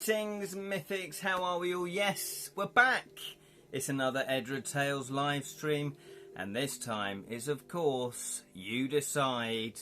Greetings, Mythics, how are we all? Yes, we're back. It's another Edra Tales live stream, and this time is, of course, You Decide.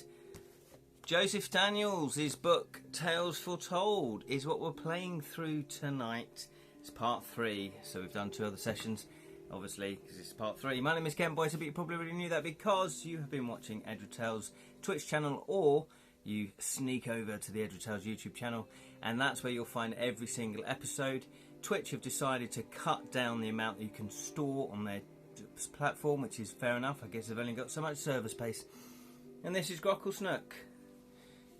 Joseph Daniels' book, Tales Foretold, is what we're playing through tonight. It's part 3, so we've done 2 other sessions, obviously, because it's part 3. My name is Ken Boyce, but you probably already knew that because you have been watching Edra Tales Twitch channel, or you sneak over to the Edra Tales YouTube channel, and that's where you'll find every single episode. Twitch have decided to cut down the amount that you can store on their platform, which is fair enough. I guess they've only got so much server space. And this is Grockle Snook.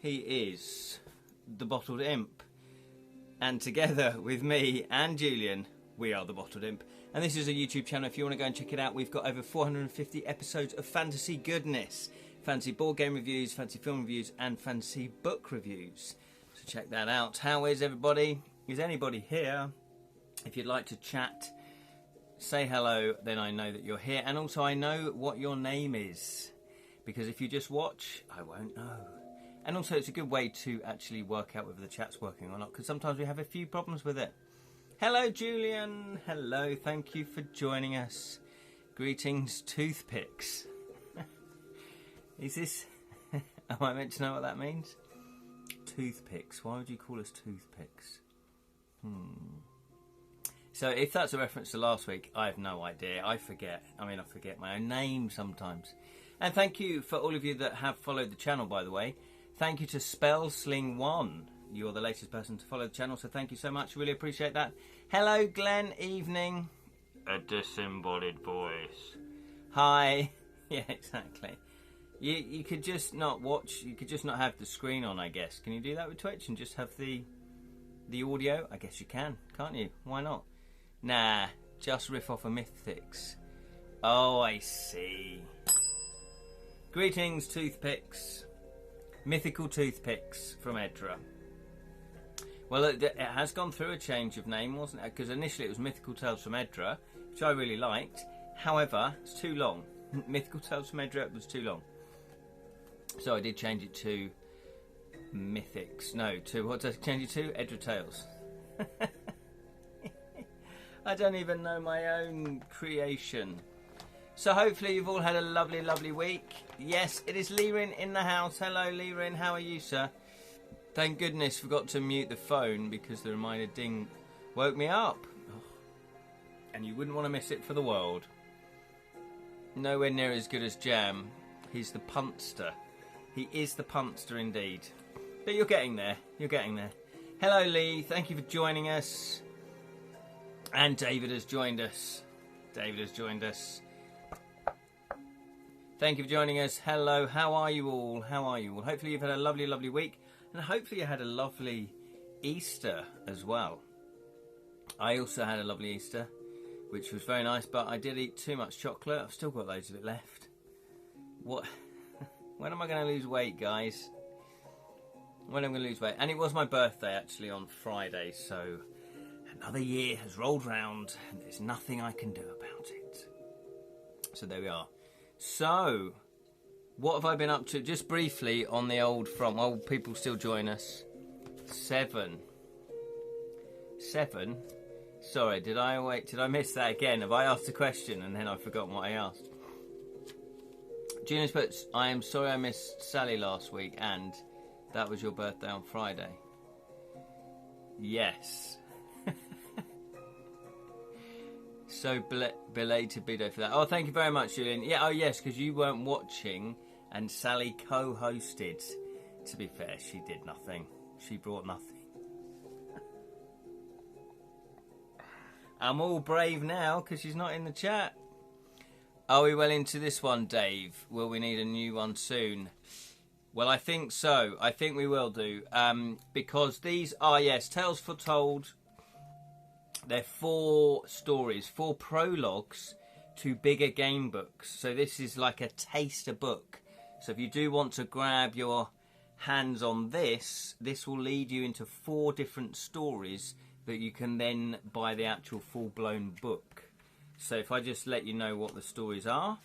He is the Bottled Imp. And together with me and Julian, we are the Bottled Imp. And this is a YouTube channel. If you want to go and check it out, we've got over 450 episodes of fantasy goodness. Fantasy board game reviews, fantasy film reviews, and fantasy book reviews. So check that out. How is everybody? Is anybody here? If you'd like to chat, say hello, then I know that you're here. And also I know what your name is. Because if you just watch, I won't know. And also it's a good way to actually work out whether the chat's working or not, because sometimes we have a few problems with it. Hello, Julian. Hello. Thank you for joining us. Greetings, Toothpicks. Is this... Am I meant to know what that means? Toothpicks. Why would you call us toothpicks? So if that's a reference to last week, I have no idea. I forget. I forget my own name sometimes. And thank you for all of you that have followed the channel, by the way. Thank you to Spellsling1. You're the latest person to follow the channel, so thank you so much. Really appreciate that. Hello, Glenn. Evening. A disembodied voice. Hi. Yeah, exactly. You could just not watch. You could just not have the screen on, I guess. Can you do that with Twitch and just have the audio? I guess you can, can't you? Why not? Nah, just riff off of Mythics. Oh, I see. Greetings, Toothpicks. Mythical Toothpicks from Edra. Well, it has gone through a change of name, wasn't it? Because initially it was Mythical Tales from Edra, which I really liked. However, it's too long. Mythical Tales from Edra was too long. So I did change it to Mythics. No, to what did I change it to? Edra Tales. I don't even know my own creation. So hopefully you've all had a lovely, lovely week. Yes, it is Leerin in the house. Hello, Leerin. How are you, sir? Thank goodness forgot to mute the phone because the reminder ding woke me up. Oh. And you wouldn't want to miss it for the world. Nowhere near as good as Jam. He's the punster. He is the punster indeed. But you're getting there. You're getting there. Hello, Lee. Thank you for joining us. And David has joined us. David has joined us. Thank you for joining us. Hello. How are you all? How are you all? Hopefully you've had a lovely, lovely week. And hopefully you had a lovely Easter as well. I also had a lovely Easter, which was very nice, but I did eat too much chocolate. I've still got loads of it left. What? When am I going to lose weight, guys? When am I going to lose weight? And it was my birthday, actually, on Friday, so another year has rolled round, and there's nothing I can do about it. So there we are. So, what have I been up to? Just briefly on the old front, while people still join us. 7. Sorry, did I miss that again? Have I asked a question and then I've forgotten what I asked? Junius puts, I am sorry I missed Sally last week, and that was your birthday on Friday. Yes. So belated B-Day for that. Oh, thank you very much, Julian. Yeah, oh yes, because you weren't watching and Sally co-hosted. To be fair, she did nothing. She brought nothing. I'm all brave now because she's not in the chat. Are we well into this one, Dave? Will we need a new one soon? Well, I think so. I think we will do. Because these are, yes, Tales Foretold. They're 4 stories, 4 prologues to bigger game books. So this is like a taster book. So if you do want to grab your hands on this, this will lead you into 4 different stories that you can then buy the actual full-blown book. So if I just let you know what the stories are.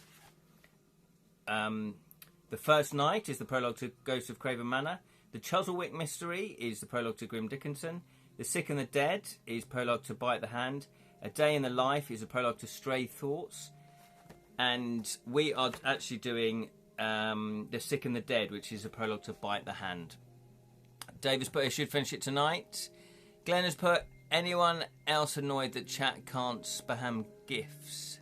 The First Night is the prologue to Ghost of Craven Manor. The Chuzzlewit Mystery is the prologue to Grim Dickinson. The Sick and the Dead is prologue to Bite the Hand. A Day in the Life is a prologue to Stray Thoughts. And we are actually doing The Sick and the Dead, which is a prologue to Bite the Hand. Dave has put, I should finish it tonight. Glenn has put, anyone else annoyed that chat can't spam GIFs?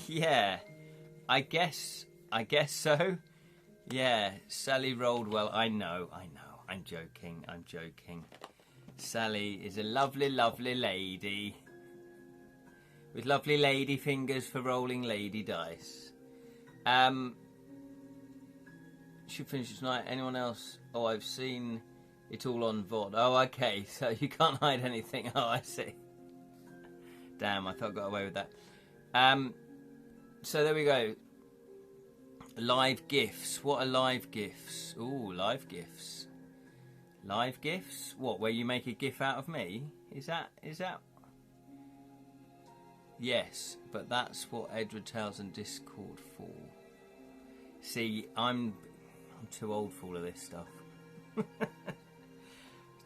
Yeah, I guess so. Yeah, Sally rolled well. I know. I'm joking. Sally is a lovely, lovely lady. With lovely lady fingers for rolling lady dice. Should finish it tonight. Anyone else? Oh, I've seen it all on VOD. Oh, okay. So you can't hide anything. Oh, I see. Damn, I thought I got away with that. So there we go. Live gifts. What are live gifts? Ooh, live gifts. Live gifts? What, where you make a gif out of me? Is that? Yes, but that's what Edra Tales and Discord for. See, I'm too old for all of this stuff.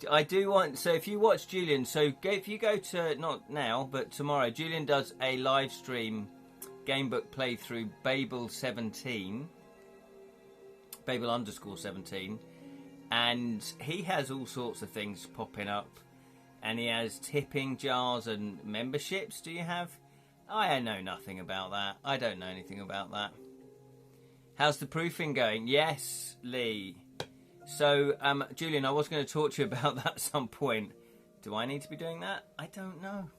I do want, so if you watch Julian, so if you go to, not now, but tomorrow, Julian does a live stream gamebook playthrough Babel_17, and he has all sorts of things popping up, and he has tipping jars and memberships. Do you have? I know nothing about that. I don't know anything about that. How's the proofing going? Yes, Lee. So, Julian, I was going to talk to you about that at some point. Do I need to be doing that? I don't know.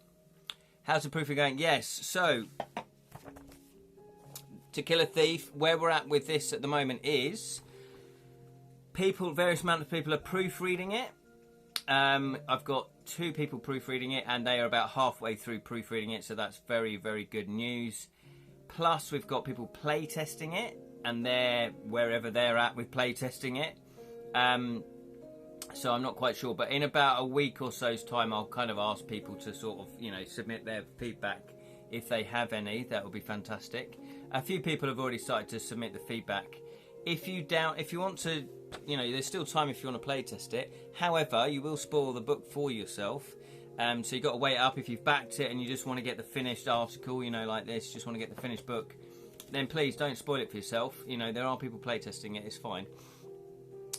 How's the proofing going? Yes. So, To Kill a Thief, where we're at with this at the moment is various amount of people are proofreading it. I've got 2 people proofreading it, and they are about halfway through proofreading it, so that's very, very good news. Plus, we've got people playtesting it, and they're wherever they're at with playtesting it. So I'm not quite sure, but in about a week or so's time, I'll kind of ask people to sort of, submit their feedback if they have any. That would be fantastic. A few people have already started to submit the feedback. If you want to, there's still time if you want to playtest it. However, you will spoil the book for yourself. So you've got to wait up if you've backed it and you just want to get the finished article, like this, just want to get the finished book. Then please don't spoil it for yourself. There are people playtesting it, it's fine.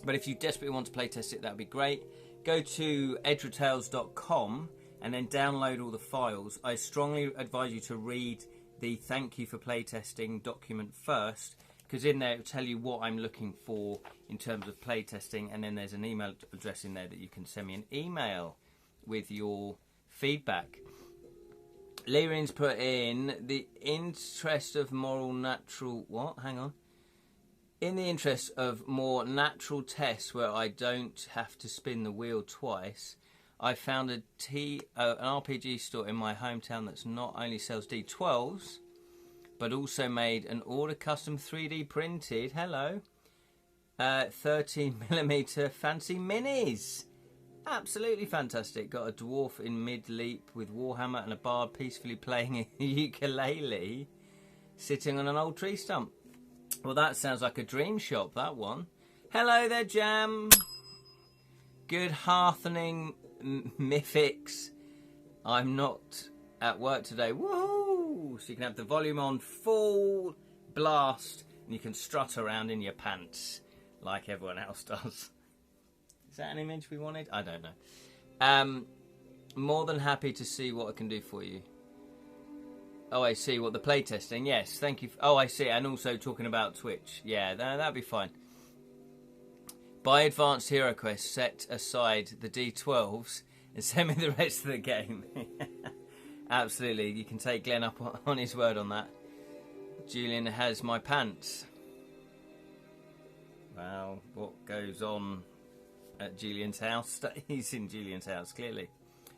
But if you desperately want to playtest it, that would be great. Go to edratales.com and then download all the files. I strongly advise you to read the thank you for playtesting document first, because in there it will tell you what I'm looking for in terms of playtesting, and then there's an email address in there that you can send me an email with your feedback. Lyrin's put in the interest of moral natural... What? Hang on. In the interest of more natural tests where I don't have to spin the wheel twice, I found an RPG store in my hometown that's not only sells D12s, but also made an order custom 3D printed, 13mm fancy minis. Absolutely fantastic. Got a dwarf in mid-leap with Warhammer and a bard peacefully playing a ukulele, sitting on an old tree stump. Well, that sounds like a dream shop, that one. Hello there, Jam. Good heartening mythics. I'm not at work today. Woohoo! So you can have the volume on full blast and you can strut around in your pants like everyone else does. Is that an image we wanted? I don't know. More than happy to see what I can do for you. Oh, I see. What, the playtesting? Yes, thank you. Oh, I see. And also talking about Twitch. Yeah, that'd be fine. Buy Advanced Hero Quest, set aside the D12s, and send me the rest of the game. Absolutely. You can take Glenn up on his word on that. Julian has my pants. Well, what goes on at Julian's house stays in Julian's house, clearly.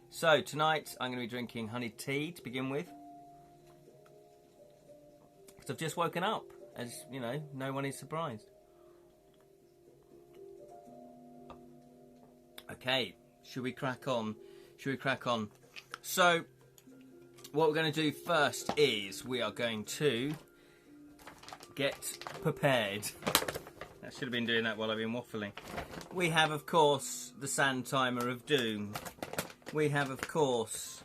So, tonight I'm going to be drinking honey tea to begin with. I've just woken up, as no one is surprised. Okay, should we crack on? So, what we're going to do first is we are going to get prepared. I should have been doing that while I've been waffling. We have, of course, the Sand Timer of Doom. We have, of course,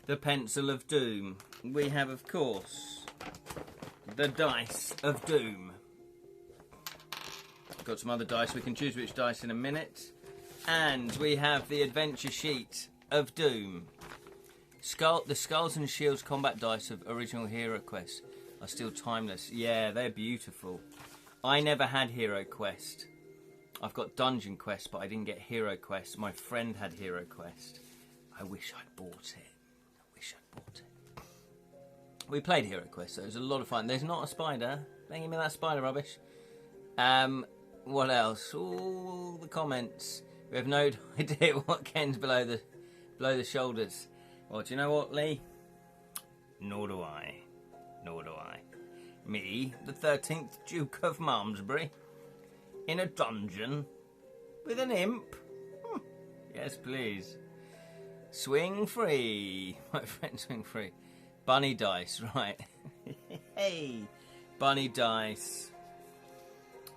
the Pencil of Doom. We have, of course, the Dice of Doom. Got some other dice. We can choose which dice in a minute. And we have the Adventure Sheet of Doom. The Skulls and Shields combat dice of original Hero Quest are still timeless. Yeah, they're beautiful. I never had Hero Quest. I've got Dungeon Quest, but I didn't get Hero Quest. My friend had Hero Quest. I wish I'd bought it. We played Hero Quest, so it was a lot of fun. There's not a spider. Don't give me that spider rubbish. What else? All the comments. We have no idea what Ken's below the shoulders. Well, do you know what, Lee? Nor do I. Me, the 13th Duke of Malmesbury, in a dungeon with an imp? Yes, please. Swing free. My friend, swing free. Bunny dice, right. Hey, bunny dice.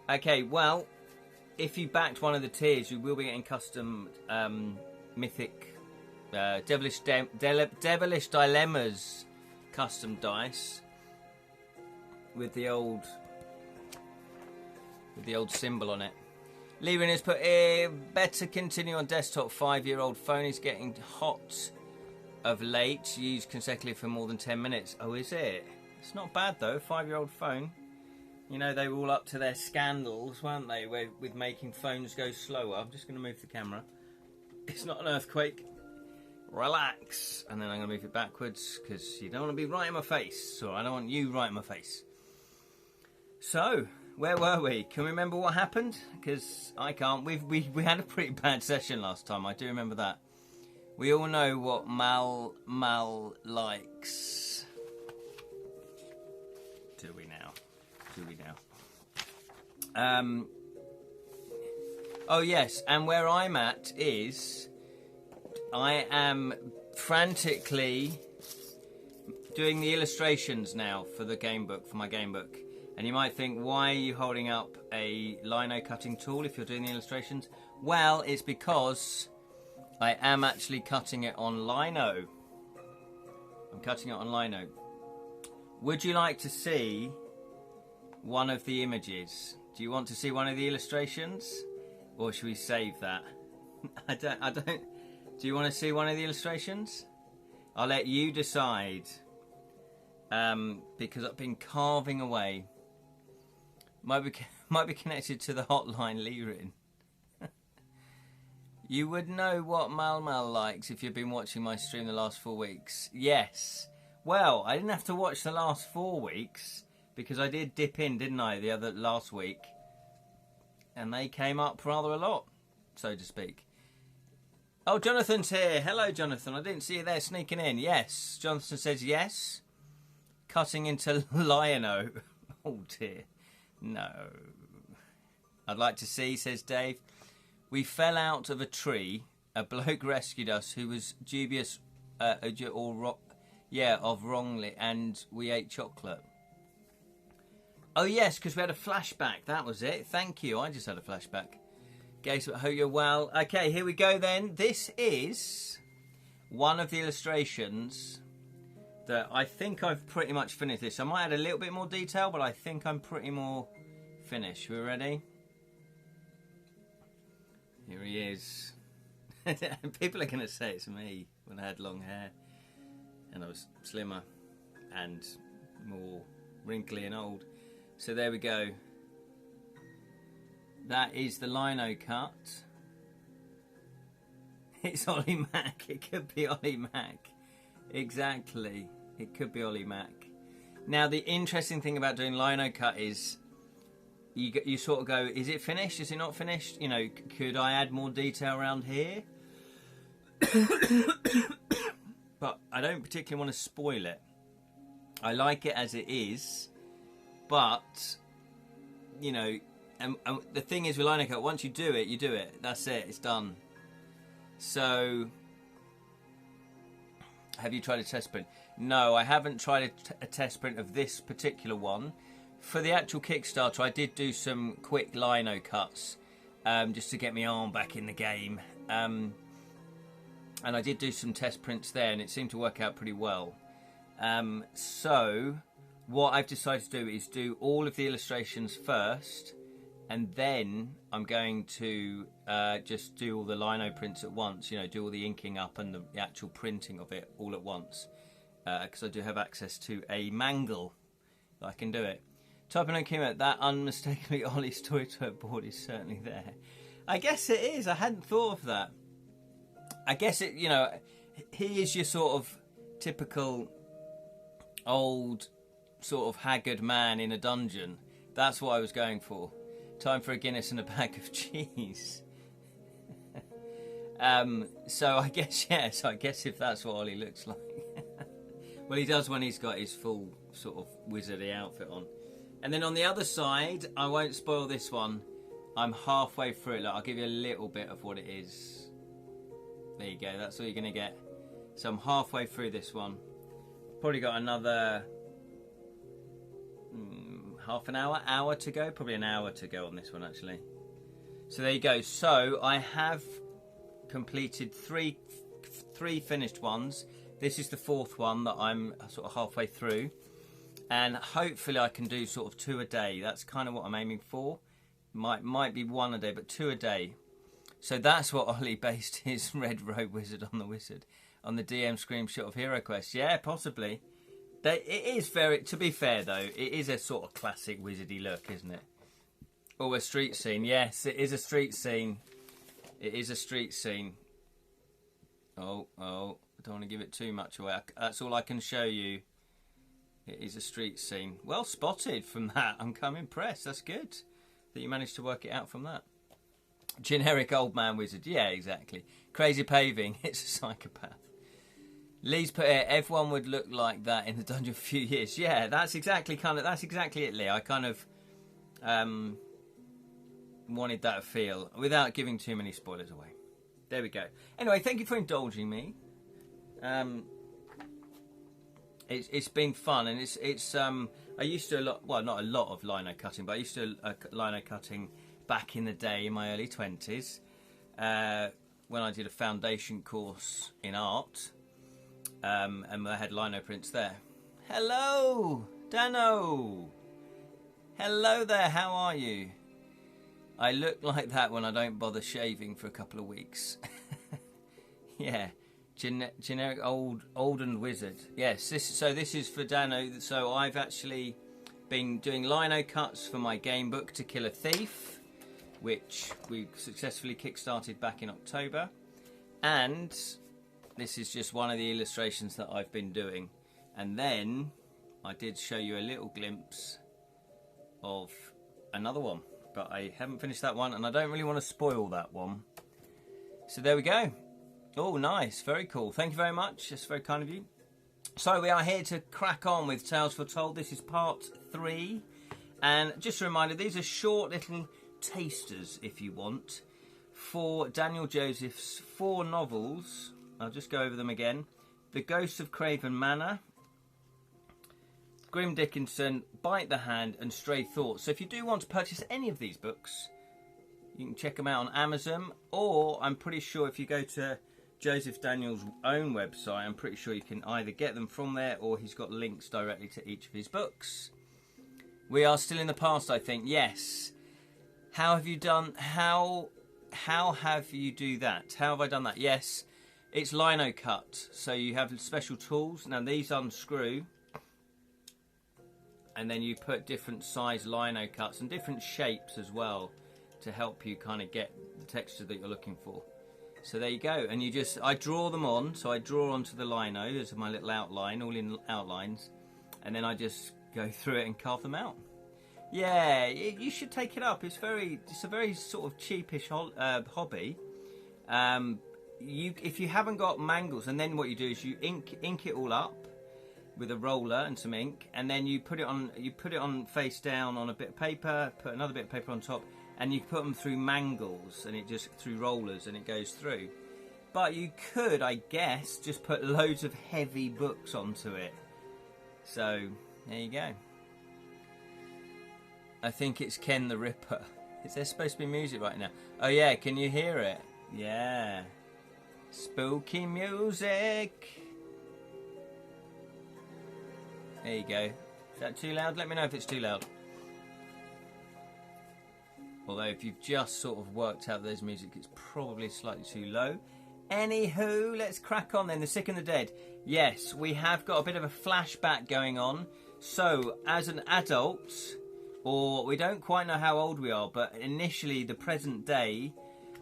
Okay, well, if you backed one of the tiers, you will be getting custom mythic devilish dilemmas custom dice with the old symbol on it. Leaving has put better continue on desktop. 5-year-old phone is getting hot of late. Used consecutively for more than 10 minutes. Oh, is it? It's not bad though. 5-year-old phone. You know, they were all up to their scandals, weren't they, with making phones go slower. I'm just going to move the camera. It's not an earthquake. Relax. And then I'm going to move it backwards because you don't want to be right in my face. Or I don't want you right in my face. So, where were we? Can we remember what happened? Because I can't. We had a pretty bad session last time. I do remember that. We all know what Mal likes. Do we now? Oh yes, and where I'm at is I am frantically doing the illustrations now for the game book, for my game book. And you might think, why are you holding up a lino cutting tool if you're doing the illustrations? Well, it's because I am actually cutting it on lino. I'm cutting it on lino. Would you like to see one of the images? Do you want to see one of the illustrations? Or should we save that? I don't. Do you want to see one of the illustrations? I'll let you decide. Because I've been carving away. Might be connected to the hotline Lirin. You would know what Mal likes if you've been watching my stream the last 4 weeks. Yes. Well, I didn't have to watch the last 4 weeks because I did dip in, didn't I, last week. And they came up rather a lot, so to speak. Oh, Jonathan's here. Hello, Jonathan. I didn't see you there sneaking in. Yes. Jonathan says yes. Cutting into Lionel. Oh, dear. No. I'd like to see, says Dave. We fell out of a tree. A bloke rescued us who was dubious of wrongly, and we ate chocolate. Oh, yes, because we had a flashback. That was it. Thank you. I just had a flashback. Gaze, hope you're well. Okay, here we go then. This is one of the illustrations that I think I've pretty much finished this. I might add a little bit more detail, but I think I'm pretty more finished. We're ready? Here he is. People are going to say it's me when I had long hair and I was slimmer and more wrinkly and old. So there we go. That is the lino cut. It's Ollie Mac. It could be Ollie Mac. Exactly. It could be Ollie Mac. Now, the interesting thing about doing lino cut is you sort of go, is it finished? Is it not finished? You know, could I add more detail around here? But I don't particularly want to spoil it. I like it as it is, but, you know, and the thing is with lino cut, once you do it. That's it. It's done. So, have you tried a test print? No, I haven't tried a test print of this particular one for the actual Kickstarter, I did do some quick lino cuts just to get my arm back in the game. And I did do some test prints there, and it seemed to work out pretty well. So what I've decided to do is do all of the illustrations first, and then I'm going to just do all the lino prints at once, you know, do all the inking up and the actual printing of it all at once. Because I do have access to a mangle that I can do it. Typing on Kim, that unmistakably Ollie's Toy board is certainly there. I guess it is. I hadn't thought of that. I guess it, you know, he is your sort of typical old sort of haggard man in a dungeon. That's what I was going for. Time for a Guinness and a bag of cheese. So I guess, yes, I guess if that's what Ollie looks like. Well, he does when he's got his full sort of wizardy outfit on. And then on the other side, I won't spoil this one. I'm halfway through it. Look, I'll give you a little bit of what it is. There you go. That's all you're going to get. So I'm halfway through this one. Probably got another half an hour to go. Probably an hour to go on this one, actually. So there you go. So I have completed three finished ones. This is the fourth one that I'm sort of halfway through. And hopefully I can do sort of 2 a day. That's kind of what I'm aiming for. Might be 1 a day, but 2 a day. So that's what Ollie based his Red Robe Wizard on the DM screenshot of Hero Quest. Yeah, possibly. It is very, to be fair though, it is a sort of classic wizardy look, isn't it? Oh, a street scene. Yes, it is a street scene. It is a street scene. Oh, I don't want to give it too much away. That's all I can show you. It is a street scene. Well spotted from that. I'm impressed. That's good that you managed to work it out from that. Generic old man wizard. Yeah, exactly. Crazy paving. It's a psychopath. Lee's put it, everyone would look like that in the dungeon for a few years. Yeah, that's exactly it, Lee. I kind of wanted that feel without giving too many spoilers away. There we go. Anyway, thank you for indulging me. It's been fun, and it's I used to not a lot of lino cutting, but I used to lino cutting back in the day in my early 20s when I did a foundation course in art. And I had lino prints there. Hello, Dano. Hello there, how are you? I look like that when I don't bother shaving for a couple of weeks. Yeah, generic old and wizard. Yes, this is for Dano. So I've actually been doing lino cuts for my game book To Kill a Thief, which we successfully kickstarted back in October. And this is just one of the illustrations that I've been doing. And then I did show you a little glimpse of another one. But I haven't finished that one, and I don't really want to spoil that one. So there we go. Oh, nice. Very cool. Thank you very much. That's very kind of you. So we are here to crack on with Tales Foretold. This is part 3. And just a reminder, these are short little tasters, if you want, for Daniel Joseph's 4 novels. I'll just go over them again. The Ghosts of Craven Manor, Grim Dickinson, Bite the Hand, and Stray Thoughts. So if you do want to purchase any of these books, you can check them out on Amazon, or I'm pretty sure if you go to Joseph Daniel's own website, I'm pretty sure you can either get them from there, or he's got links directly to each of his books. We are still in the past, I think. Yes. How have you done? How have you do that? How have I done that? Yes. It's lino cut, so you have special tools. Now these unscrew, and then you put different size lino cuts and different shapes as well to help you kind of get the texture that you're looking for. So there you go, and I draw them on. So I draw onto the lino as my little outline, all in outlines, and then I just go through it and carve them out. Yeah, you should take it up. It's a very sort of cheapish hobby. If you haven't got mangles, and then what you do is you ink it all up with a roller and some ink, and then you put it on face down on a bit of paper, put another bit of paper on top, and you put them through mangles, and it just through rollers, and it goes through. But you could, I guess, just put loads of heavy books onto it. So there you go. I think it's Ken the Ripper. Is there supposed to be music right now? Oh yeah, can you hear it? Yeah. Spooky music. There you go. Is that too loud? Let me know if it's too loud. Although if you've just sort of worked out there's music, it's probably slightly too low. Anywho, let's crack on then. The Sick and the Dead. Yes, we have got a bit of a flashback going on. So, as an adult, or we don't quite know how old we are, but initially, the present day,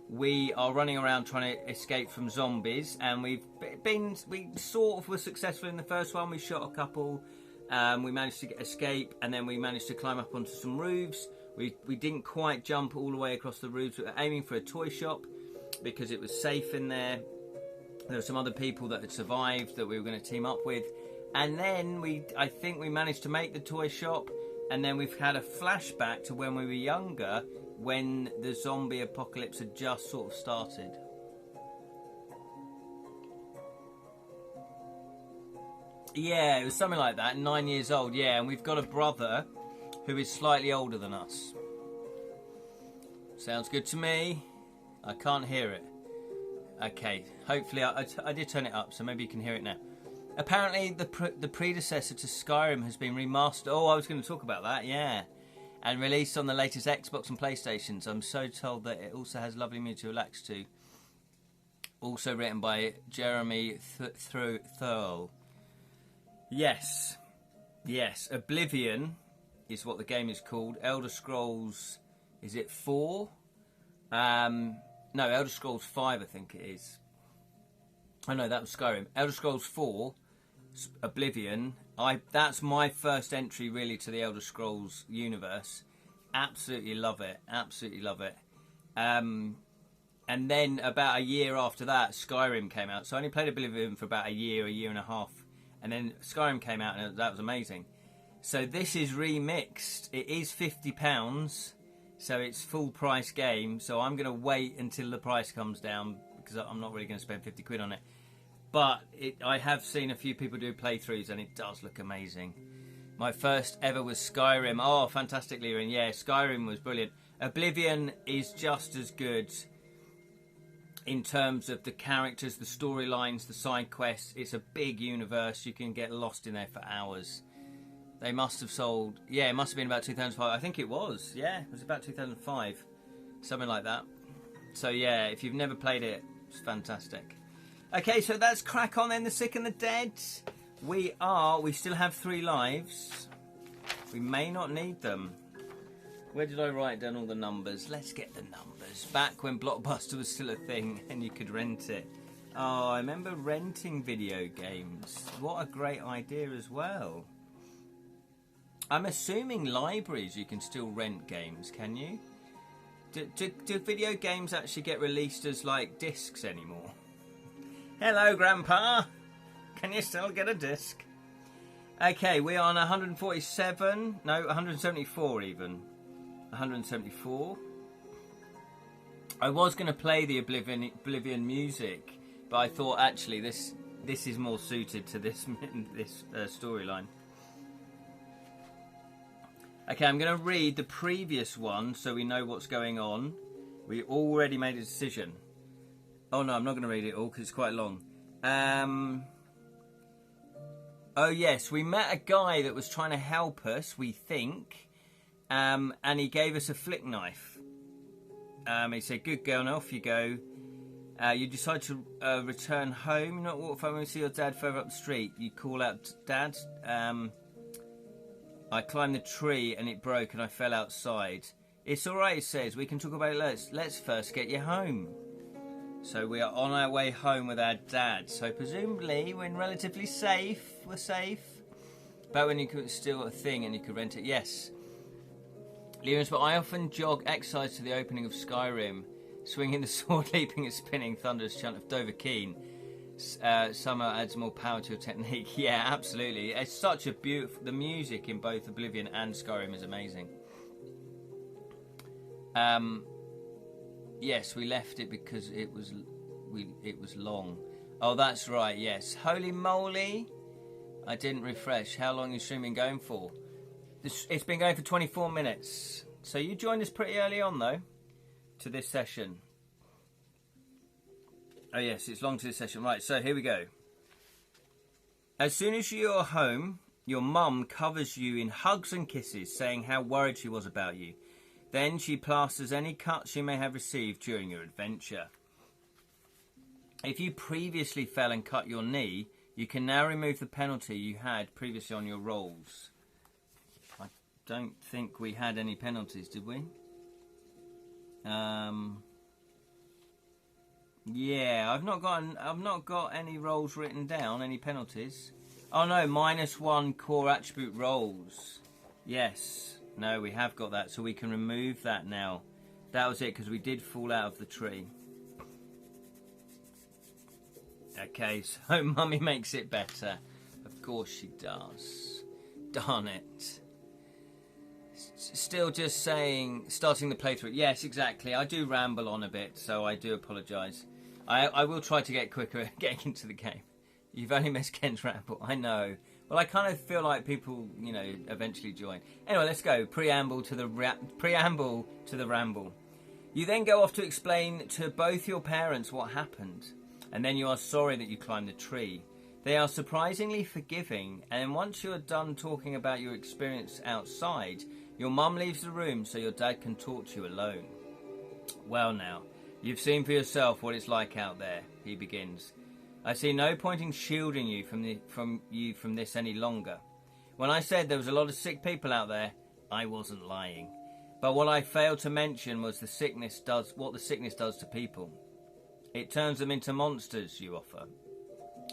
we are running around trying to escape from zombies, and we sort of were successful in the first one. We shot a couple, we managed to escape, and then we managed to climb up onto some roofs. We didn't quite jump all the way across the roofs. We were aiming for a toy shop because it was safe in there. There were some other people that had survived that we were going to team up with. And then I think we managed to make the toy shop, and then we've had a flashback to when we were younger, when the zombie apocalypse had just sort of started. Yeah, it was something like that, 9 years old, yeah, and we've got a brother who is slightly older than us. Sounds good to me. I can't hear it. Okay, hopefully I did turn it up, so maybe you can hear it now. Apparently, the predecessor to Skyrim has been remastered. Oh, I was going to talk about that, yeah. And released on the latest Xbox and PlayStations. I'm so told that it also has lovely music to relax to. Also written by Jeremy Thurl. Yes. Yes, Oblivion is what the game is called. Elder Scrolls, is it 4? No, Elder Scrolls 5, I think it is. Oh no, that was Skyrim. Elder Scrolls 4... Oblivion. That's my first entry really to the Elder Scrolls universe. Absolutely love it. Absolutely love it. And then about a year after that, Skyrim came out. So I only played Oblivion for about a year and a half. And then Skyrim came out, and that was amazing. So this is remixed. It is £50, so it's full price game. So I'm going to wait until the price comes down, because I'm not really going to spend 50 quid on it. But I have seen a few people do playthroughs, and it does look amazing. My first ever was Skyrim. Oh, fantastic, Liren. Yeah, Skyrim was brilliant. Oblivion is just as good in terms of the characters, the storylines, the side quests. It's a big universe. You can get lost in there for hours. They must have sold... Yeah, it must have been about 2005. I think it was. Yeah, it was about 2005. Something like that. So, yeah, if you've never played it, it's fantastic. Okay, so that's crack on then, The Sick and the Dead. We still have 3 lives. We may not need them. Where did I write down all the numbers? Let's get the numbers. Back when Blockbuster was still a thing and you could rent it. Oh, I remember renting video games. What a great idea as well. I'm assuming libraries you can still rent games, can you? Do video games actually get released as like discs anymore? Hello, Grandpa. Can you still get a disc? Okay, we are on 147. No, 174 even. 174. I was going to play the Oblivion music, but I thought actually this is more suited to this storyline. Okay, I'm going to read the previous one so we know what's going on. We already made a decision. Oh no, I'm not going to read it all because it's quite long. Oh yes, we met a guy that was trying to help us, we think, and he gave us a flick knife. He said, "Good girl, and off you go. You decide to return home, not walk home and see your dad further up the street. You call out, Dad. I climbed the tree and it broke and I fell outside. It's all right," he says. "We can talk about it later. Let's first get you home." So we are on our way home with our dad. So presumably we're relatively safe. We're safe. But when you could still a thing and you could rent it, yes. Liam's, but I often jog exercise to the opening of Skyrim, swinging the sword, leaping and spinning, thunderous chant of Dovahkiin. Summer adds more power to your technique. Yeah, absolutely. It's such a beautiful... The music in both Oblivion and Skyrim is amazing. Yes, we left it because it was long. Oh, that's right, yes. Holy moly! I didn't refresh. How long is streaming going for? It's been going for 24 minutes. So you joined us pretty early on, though, to this session. Oh, yes, it's long to this session. Right, so here we go. As soon as you're home, your mum covers you in hugs and kisses, saying how worried she was about you. Then she plasters any cuts you may have received during your adventure. If you previously fell and cut your knee, you can now remove the penalty you had previously on your rolls. I don't think we had any penalties, did we? Yeah, I've not got any rolls written down, any penalties. Oh no, -1 core attribute rolls. Yes. No, we have got that, so we can remove that now. That was it, because we did fall out of the tree. Okay, so Mummy makes it better. Of course she does. Darn it. Still just starting the playthrough. Yes, exactly. I do ramble on a bit, so I do apologise. I will try to get quicker at getting into the game. You've only missed Ken's ramble, I know. Well, I kind of feel like people, eventually join. Anyway, let's go. Preamble to the ramble. You then go off to explain to both your parents what happened, and then you are sorry that you climbed the tree. They are surprisingly forgiving, and once you are done talking about your experience outside, your mum leaves the room so your dad can talk to you alone. Well now, you've seen for yourself what it's like out there, he begins. I see no point in shielding you from this any longer. When I said there was a lot of sick people out there, I wasn't lying. But what I failed to mention was what the sickness does to people. It turns them into monsters, you offer.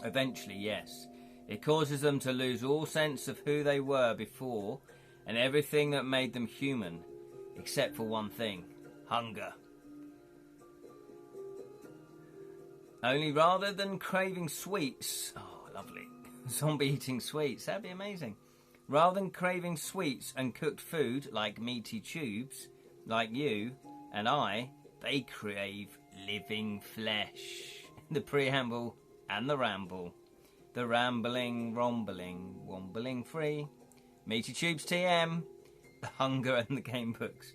Eventually, yes. It causes them to lose all sense of who they were before and everything that made them human, except for one thing: hunger. Only rather than craving sweets... Oh, lovely. Zombie eating sweets. That'd be amazing. Rather than craving sweets and cooked food like meaty tubes, like you and I, they crave living flesh. The preamble and the ramble. The rambling, rombling, wombling free. Meaty tubes TM. The hunger and the game books.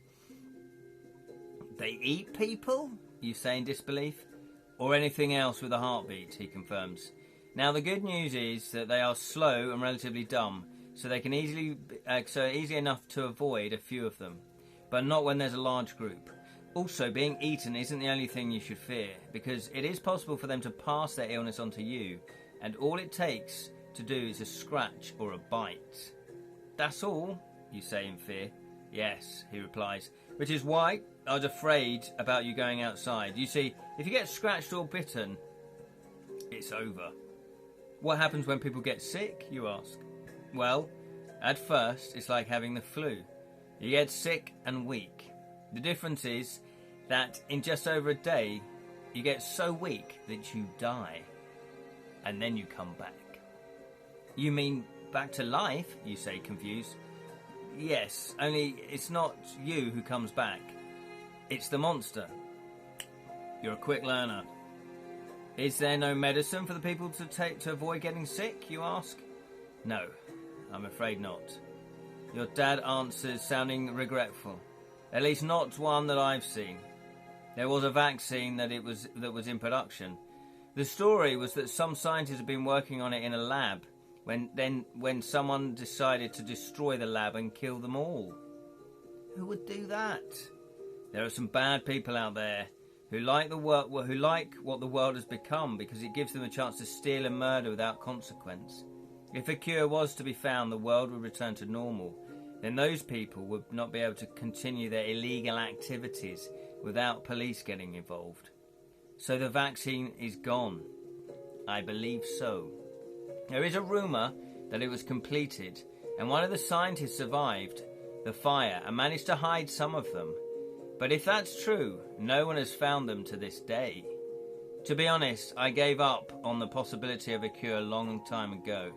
They eat people? You say in disbelief. Or anything else with a heartbeat, he confirms. Now the good news is that they are slow and relatively dumb, so they can easily enough to avoid a few of them, but not when there's a large group. Also, being eaten isn't the only thing you should fear, because it is possible for them to pass their illness on to you, and all it takes to do is a scratch or a bite. That's all, you say in fear. Yes, he replies, which is why I was afraid about you going outside. You see, if you get scratched or bitten, it's over. What happens when people get sick, you ask? Well, at first, it's like having the flu. You get sick and weak. The difference is that in just over a day, you get so weak that you die. And then you come back. You mean back to life, you say, confused. Yes, only it's not you who comes back. It's the monster. You're a quick learner. Is there no medicine for the people to take to avoid getting sick, you ask? No, I'm afraid not. Your dad answers, sounding regretful. At least not one that I've seen. There was a vaccine that was in production. The story was that some scientists had been working on it in a lab when someone decided to destroy the lab and kill them all. Who would do that? There are some bad people out there who like what the world has become because it gives them a chance to steal and murder without consequence. If a cure was to be found, the world would return to normal. Then those people would not be able to continue their illegal activities without police getting involved. So the vaccine is gone. I believe so. There is a rumour that it was completed, and one of the scientists survived the fire and managed to hide some of them. But if that's true, no one has found them to this day. To be honest, I gave up on the possibility of a cure a long time ago.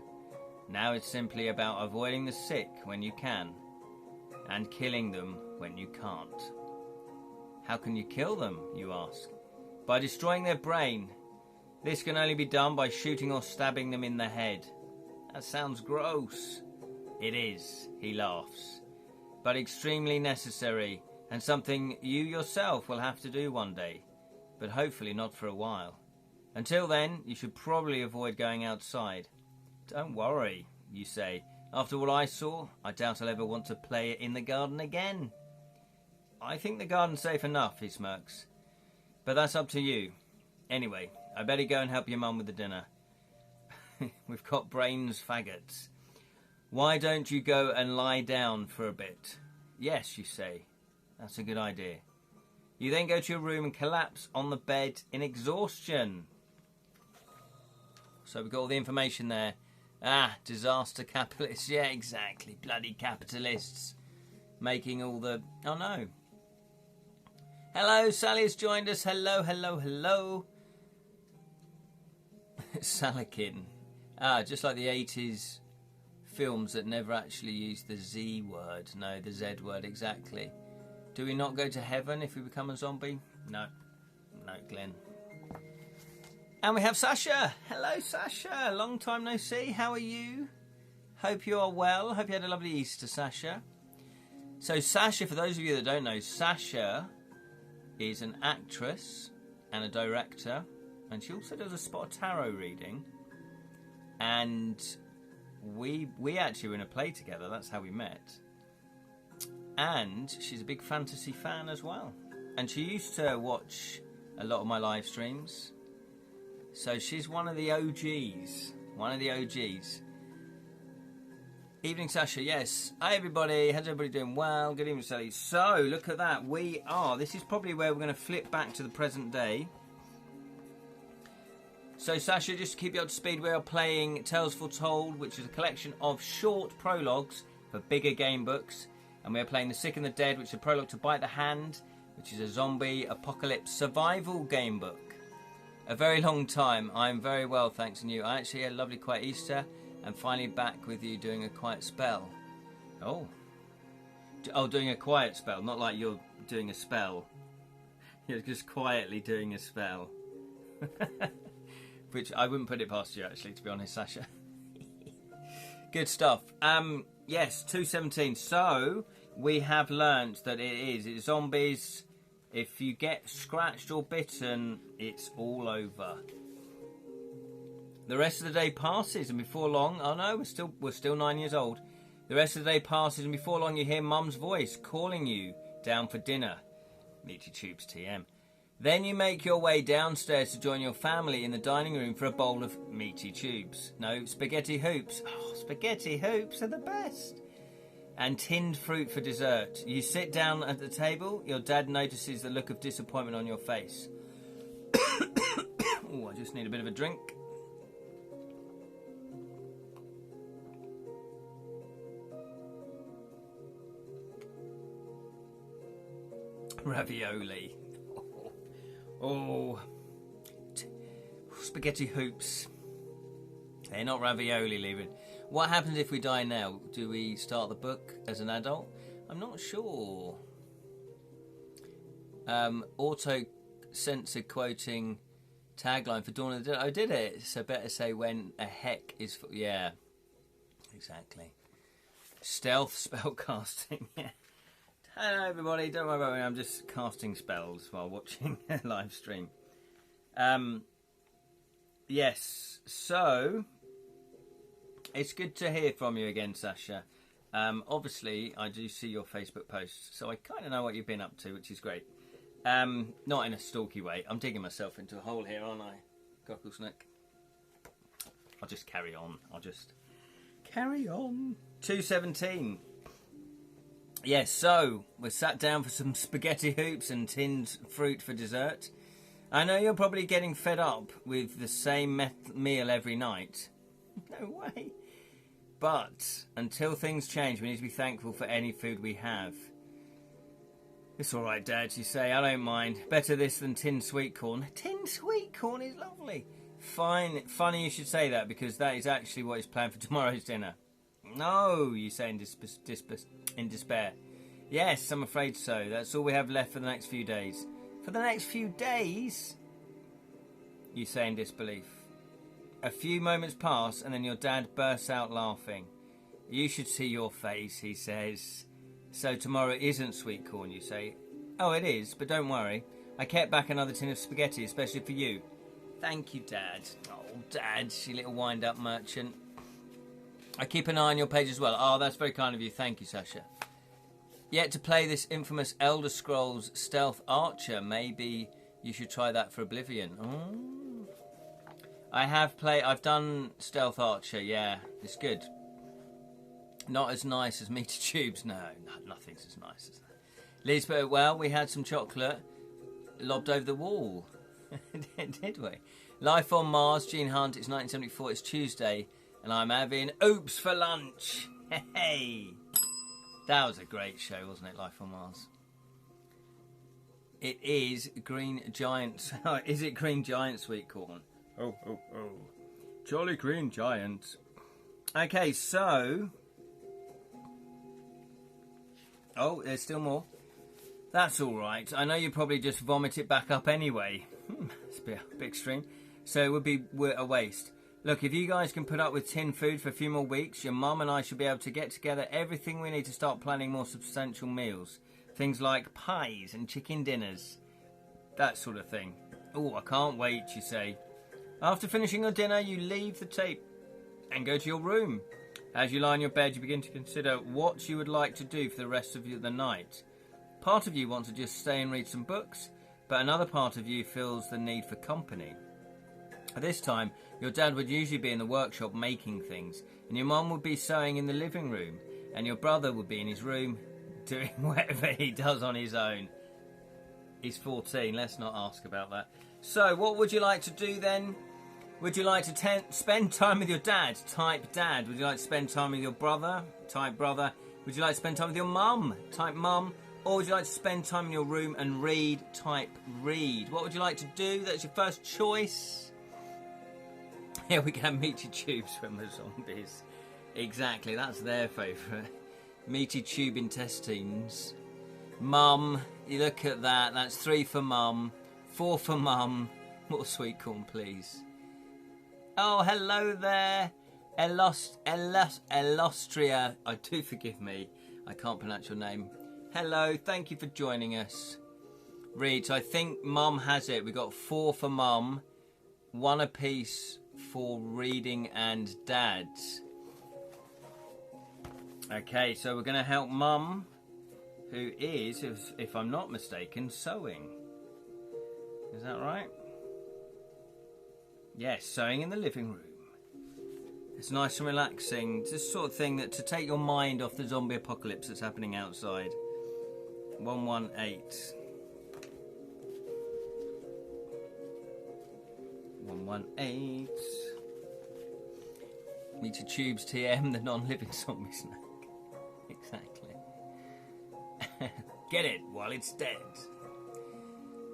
Now it's simply about avoiding the sick when you can, and killing them when you can't. How can you kill them, you ask? By destroying their brain. This can only be done by shooting or stabbing them in the head. That sounds gross. It is, he laughs. But extremely necessary, and something you yourself will have to do one day. But hopefully not for a while. Until then, you should probably avoid going outside. Don't worry, you say. After what I saw, I doubt I'll ever want to play it in the garden again. I think the garden's safe enough, he smirks. But that's up to you. Anyway, I better go and help your mum with the dinner. We've got brains faggots. Why don't you go and lie down for a bit? Yes, you say. That's a good idea. You then go to your room and collapse on the bed in exhaustion. So we've got all the information there. Ah, disaster capitalists. Yeah, exactly. Bloody capitalists. Making all the... Oh, no. Hello, Sally has joined us. Hello, hello, hello. Salakin. Ah, just like the 80s films that never actually used the Z word. No, the Z word, exactly. Do we not go to heaven if we become a zombie? No. No, Glenn. And we have Sasha. Hello, Sasha. Long time no see. How are you? Hope you are well. Hope you had a lovely Easter, Sasha. So Sasha, for those of you that don't know, Sasha is an actress and a director. And she also does a spot of tarot reading. And we actually were in a play together. That's how we met. And she's a big fantasy fan as well. And she used to watch a lot of my live streams. So she's one of the OGs. One of the OGs. Evening, Sasha. Yes. Hi, everybody. How's everybody doing? Well, good evening, Sally. So, look at that. This is probably where we're going to flip back to the present day. So, Sasha, just to keep you up to speed, we are playing Tales Foretold, which is a collection of short prologues for bigger game books. And we are playing The Sick and the Dead, which is a prologue to Bite the Hand, which is a zombie apocalypse survival game book. A very long time. I'm very well, thanks, and you. I actually had a lovely quiet Easter, and finally back with you doing a quiet spell. Oh, doing a quiet spell, not like you're doing a spell. You're just quietly doing a spell. Which I wouldn't put it past you, actually, to be honest, Sasha. Good stuff. Yes, 217. So we have learnt that it's zombies. If you get scratched or bitten, it's all over. The rest of the day passes, and before long, oh no, we're still 9 years old. The rest of the day passes, and before long, you hear Mum's voice calling you down for dinner. Meaty Tubes TM. Then you make your way downstairs to join your family in the dining room for a bowl of meaty tubes. No, spaghetti hoops. Oh, spaghetti hoops are the best. And tinned fruit for dessert. You sit down at the table. Your dad notices the look of disappointment on your face. Oh, I just need a bit of a drink. Ravioli. Oh, spaghetti hoops. They're not ravioli, leaving. What happens if we die now? Do we start the book as an adult? I'm not sure. Auto censor quoting tagline for Dawn of the Dead. I did it. So better say when a heck is for. Yeah, exactly. Stealth spell casting. Yeah. Hello, everybody. Don't worry about me. I'm just casting spells while watching a live stream. Yes. So it's good to hear from you again, Sasha. Obviously, I do see your Facebook posts, so I kind of know what you've been up to, which is great. Not in a stalky way. I'm digging myself into a hole here, aren't I, Cocklesnick? I'll just carry on. 217. Yes, so we're sat down for some spaghetti hoops and tinned fruit for dessert. I know you're probably getting fed up with the same meal every night. No way. But until things change, we need to be thankful for any food we have. It's all right, Dad, you say. I don't mind. Better this than tinned sweet corn. Tinned sweet corn is lovely. Fine. Funny you should say that, because that is actually what is planned for tomorrow's dinner. No, you say in despair. Yes, I'm afraid so. That's all we have left for the next few days. For the next few days? You say in disbelief. A few moments pass, and then your dad bursts out laughing. You should see your face, he says. So tomorrow isn't sweet corn, you say. Oh, it is, but don't worry. I kept back another tin of spaghetti, especially for you. Thank you, Dad. Oh, Dad, you little wind-up merchant. I keep an eye on your page as well. Oh, that's very kind of you. Thank you, Sasha. Yet to play this infamous Elder Scrolls Stealth Archer. Maybe you should try that for Oblivion. Oh. I've done Stealth Archer, yeah. It's good. Not as nice as Meaty Tubes, no. Nothing's as nice as that. Liz put it well. We had some chocolate lobbed over the wall. Did we? Life on Mars, Gene Hunt. It's 1974. It's Tuesday, and I'm having oops for lunch. Hey, that was a great show, wasn't it? Life on Mars. It is Green Giant. Is it Green Giant sweet corn? Oh. Jolly Green Giant. Okay, so. Oh, there's still more. That's all right. I know you probably just vomit it back up anyway. It's a bit extreme. So it would be a waste. Look, if you guys can put up with tin food for a few more weeks, your mum and I should be able to get together everything we need to start planning more substantial meals. Things like pies and chicken dinners. That sort of thing. Oh, I can't wait, you say. After finishing your dinner, you leave the tape and go to your room. As you lie on your bed, you begin to consider what you would like to do for the rest of the night. Part of you wants to just stay and read some books, but another part of you feels the need for company. At this time, your dad would usually be in the workshop making things, and your mum would be sewing in the living room, and your brother would be in his room doing whatever he does on his own. He's 14, let's not ask about that. So, what would you like to do then? Would you like to spend time with your dad? Type dad. Would you like to spend time with your brother? Type brother. Would you like to spend time with your mum? Type mum. Or would you like to spend time in your room and read? Type read. What would you like to do? That's your first choice. Yeah, we can have Meaty Tubes when we're zombies. Exactly, that's their favourite. Meaty Tube intestines. Mum, you look at that. That's 3 for mum. 4 for mum. More sweet corn, please. Oh, hello there. Elostria. I do forgive me. I can't pronounce your name. Hello, thank you for joining us. Read, so I think mum has it. We've got 4 for mum, 1 apiece for reading and dads. Okay, so we're going to help mum, who is, if I'm not mistaken, sewing. Is that right? Yes, sewing in the living room. It's nice and relaxing. It's the sort of thing that to take your mind off the zombie apocalypse that's happening outside. 118. 118. Meaty Tubes TM, the non-living zombie snack. Exactly. Get it while it's dead.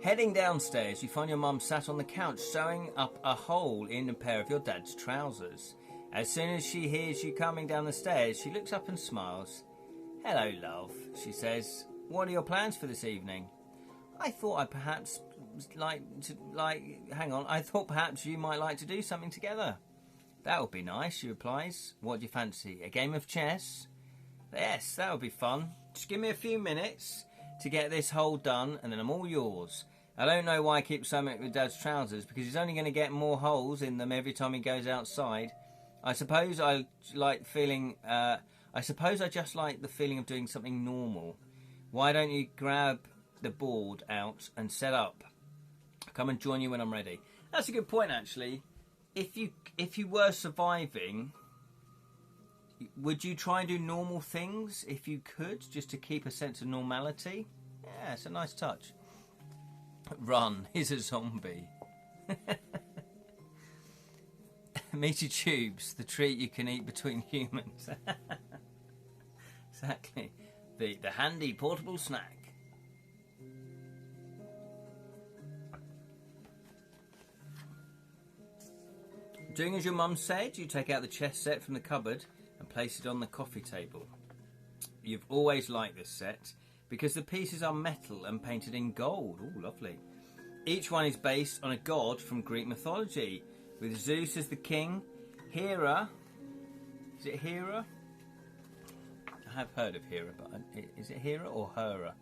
Heading downstairs, you find your mum sat on the couch sewing up a hole in a pair of your dad's trousers. As soon as she hears you coming down the stairs, she looks up and smiles. Hello, love, she says. What are your plans for this evening? I thought I thought perhaps you might like to do something together. That would be nice, she replies. What do you fancy? A game of chess? Yes, that would be fun. Just give me a few minutes to get this hole done, and then I'm all yours. I don't know why I keep sewing it with Dad's trousers, because he's only going to get more holes in them every time he goes outside. I suppose I just like the feeling of doing something normal. Why don't you grab the board out and set up? I'll come and join you when I'm ready. That's a good point, actually. If you were surviving, would you try and do normal things if you could, just to keep a sense of normality? Yeah, it's a nice touch. Run, he's a zombie. Meaty Tubes, the treat you can eat between humans. Exactly. The handy portable snack. Doing as your mum said, you take out the chess set from the cupboard and place it on the coffee table. You've always liked this set because the pieces are metal and painted in gold. Oh, lovely. Each one is based on a god from Greek mythology, with Zeus as the king, Hera, is it Hera? have heard of Hera, but is it Hera or Hera?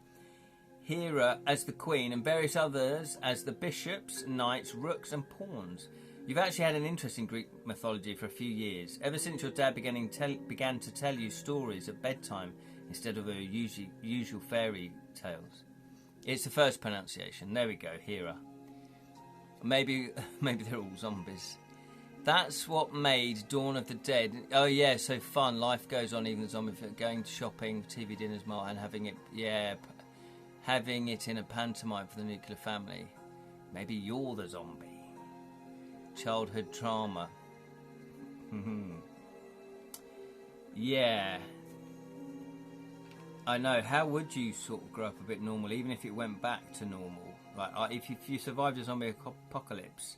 Hera as the queen and various others as the bishops, knights, rooks and pawns. You've actually had an interest in Greek mythology for a few years, ever since your dad began to tell you stories at bedtime instead of usual fairy tales. It's the first pronunciation. There we go, Hera. Maybe they're all zombies. That's what made Dawn of the Dead. Oh yeah, so fun. Life goes on even as zombie. Going shopping, TV dinners, and having it in a pantomime for the nuclear family. Maybe you're the zombie. Childhood trauma. Yeah. I know. How would you sort of grow up a bit normal, even if it went back to normal? Like, if you survived a zombie apocalypse,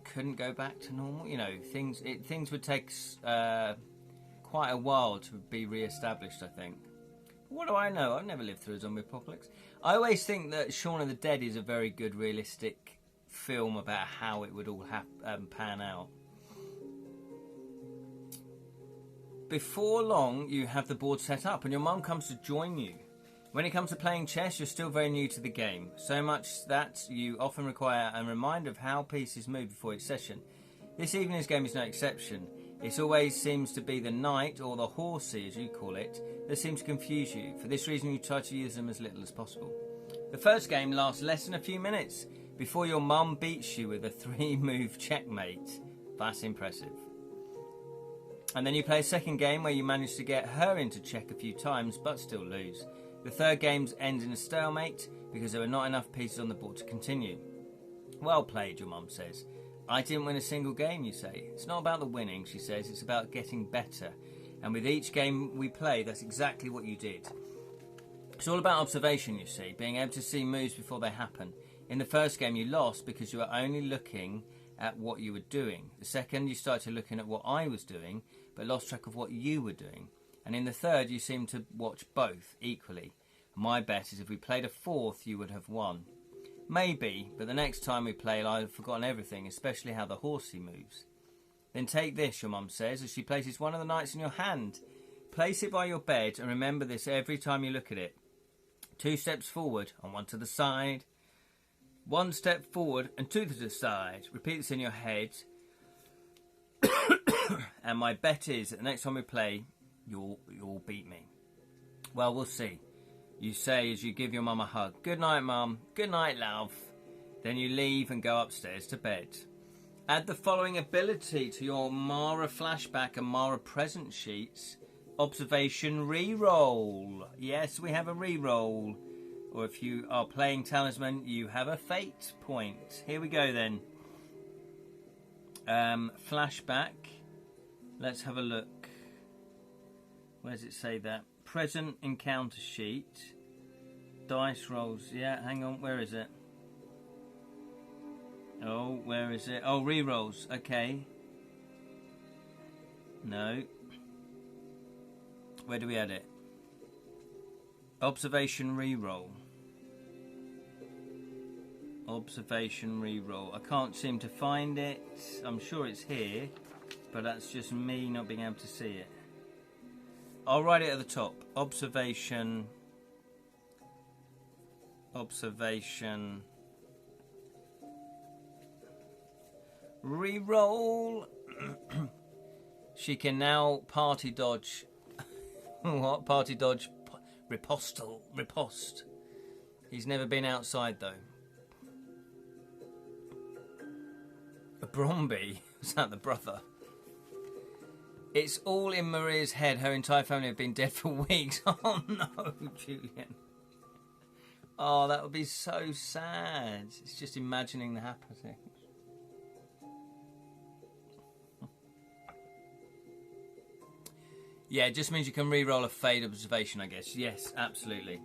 couldn't go back to normal? You know, things would take quite a while to be re-established, I think. What do I know? I've never lived through a zombie apocalypse. I always think that Shaun of the Dead is a very good, realistic film about how it would all pan out. Before long, you have the board set up and your mum comes to join you. When it comes to playing chess, you're still very new to the game, so much that you often require a reminder of how pieces move before each session. This evening's game is no exception. It always seems to be the knight, or the horsey as you call it, that seems to confuse you. For this reason, you try to use them as little as possible. The first game lasts less than a few minutes before your mum beats you with a 3-move checkmate. That's impressive. And then you play a second game where you manage to get her into check a few times, but still lose. The third game ends in a stalemate because there were not enough pieces on the board to continue. Well played, your mum says. I didn't win a single game, you say. It's not about the winning, she says. It's about getting better. And with each game we play, that's exactly what you did. It's all about observation, you see, being able to see moves before they happen. In the first game, you lost because you were only looking at what you were doing. The second, you started looking at what I was doing, but lost track of what you were doing. And in the third, you seemed to watch both equally. My bet is if we played a fourth, you would have won. Maybe, but the next time we play, I'll have forgotten everything, especially how the horsey moves. Then take this, your mum says, as she places one of the knights in your hand. Place it by your bed and remember this every time you look at it. 2 steps forward and 1 to the side. 1 step forward and 2 to the side. Repeat this in your head. And my bet is that the next time we play, you'll beat me. Well, we'll see. You say as you give your mum a hug. Good night, mum. Good night, love. Then you leave and go upstairs to bed. Add the following ability to your Mara flashback and Mara present sheets. Observation reroll. Yes, we have a reroll. Or if you are playing Talisman, you have a fate point. Here we go then. Flashback. Let's have a look. Where does it say that? Present encounter sheet. Dice rolls. Yeah, hang on. Where is it? Oh, where is it? Oh, rerolls. Okay. No. Where do we add it? Observation reroll. Observation reroll. I can't seem to find it. I'm sure it's here, but that's just me not being able to see it. I'll write it at the top. Observation. Reroll. She can now party dodge. What? Party dodge. Riposte. He's never been outside though. A Bromby? Was that the brother? It's all in Maria's head. Her entire family have been dead for weeks. Oh no, Julian. Oh, that would be so sad. It's just imagining the happening. Yeah, it just means you can re-roll a fade observation, I guess. Yes, absolutely.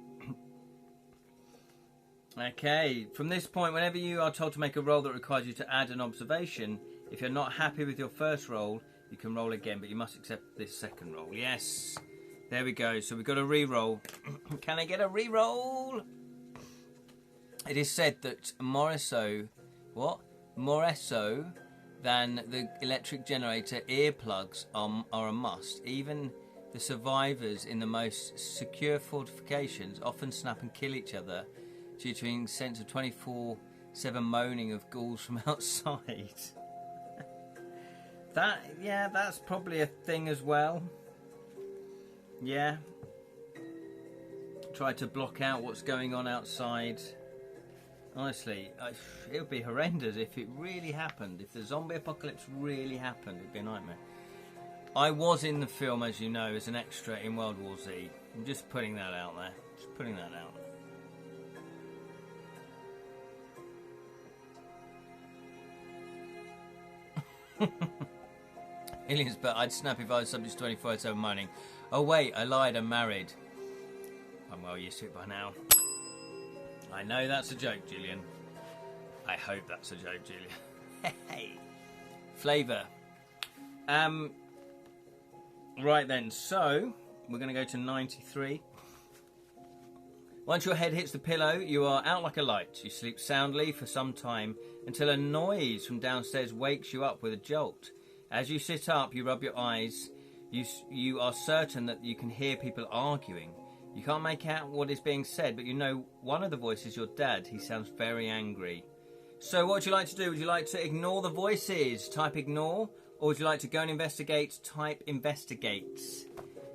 Okay, from this point, whenever you are told to make a roll that requires you to add an observation, if you're not happy with your first roll, you can roll again, but you must accept this second roll. Yes, there we go. So we've got a re-roll. Can I get a re-roll? It is said that Moreso than the electric generator earplugs are a must. Even The survivors in the most secure fortifications often snap and kill each other due to a sense of 24/7 moaning of ghouls from outside. That's probably a thing as well. Yeah. Try to block out what's going on outside. Honestly, it would be horrendous if it really happened. If the zombie apocalypse really happened, it would be a nightmare. I was in the film, as you know, as an extra in World War Z. I'm just putting that out there. Just putting that out. Aliens, but I'd snap if I was somebody's 24/7 moaning. Oh wait, I lied, I'm married. I'm well used to it by now. I know that's a joke, Julian. I hope that's a joke, Julian. Hey. Flavour. Right then, so we're going to go to 93. Once your head hits the pillow, you are out like a light. You sleep soundly for some time until a noise from downstairs wakes you up with a jolt. As you sit up, you rub your eyes. You are certain that you can hear people arguing. You can't make out what is being said, but you know one of the voices is your dad. He sounds very angry. So what would you like to do? Would you like to ignore the voices? Type ignore. Or would you like to go and investigate? Type investigate.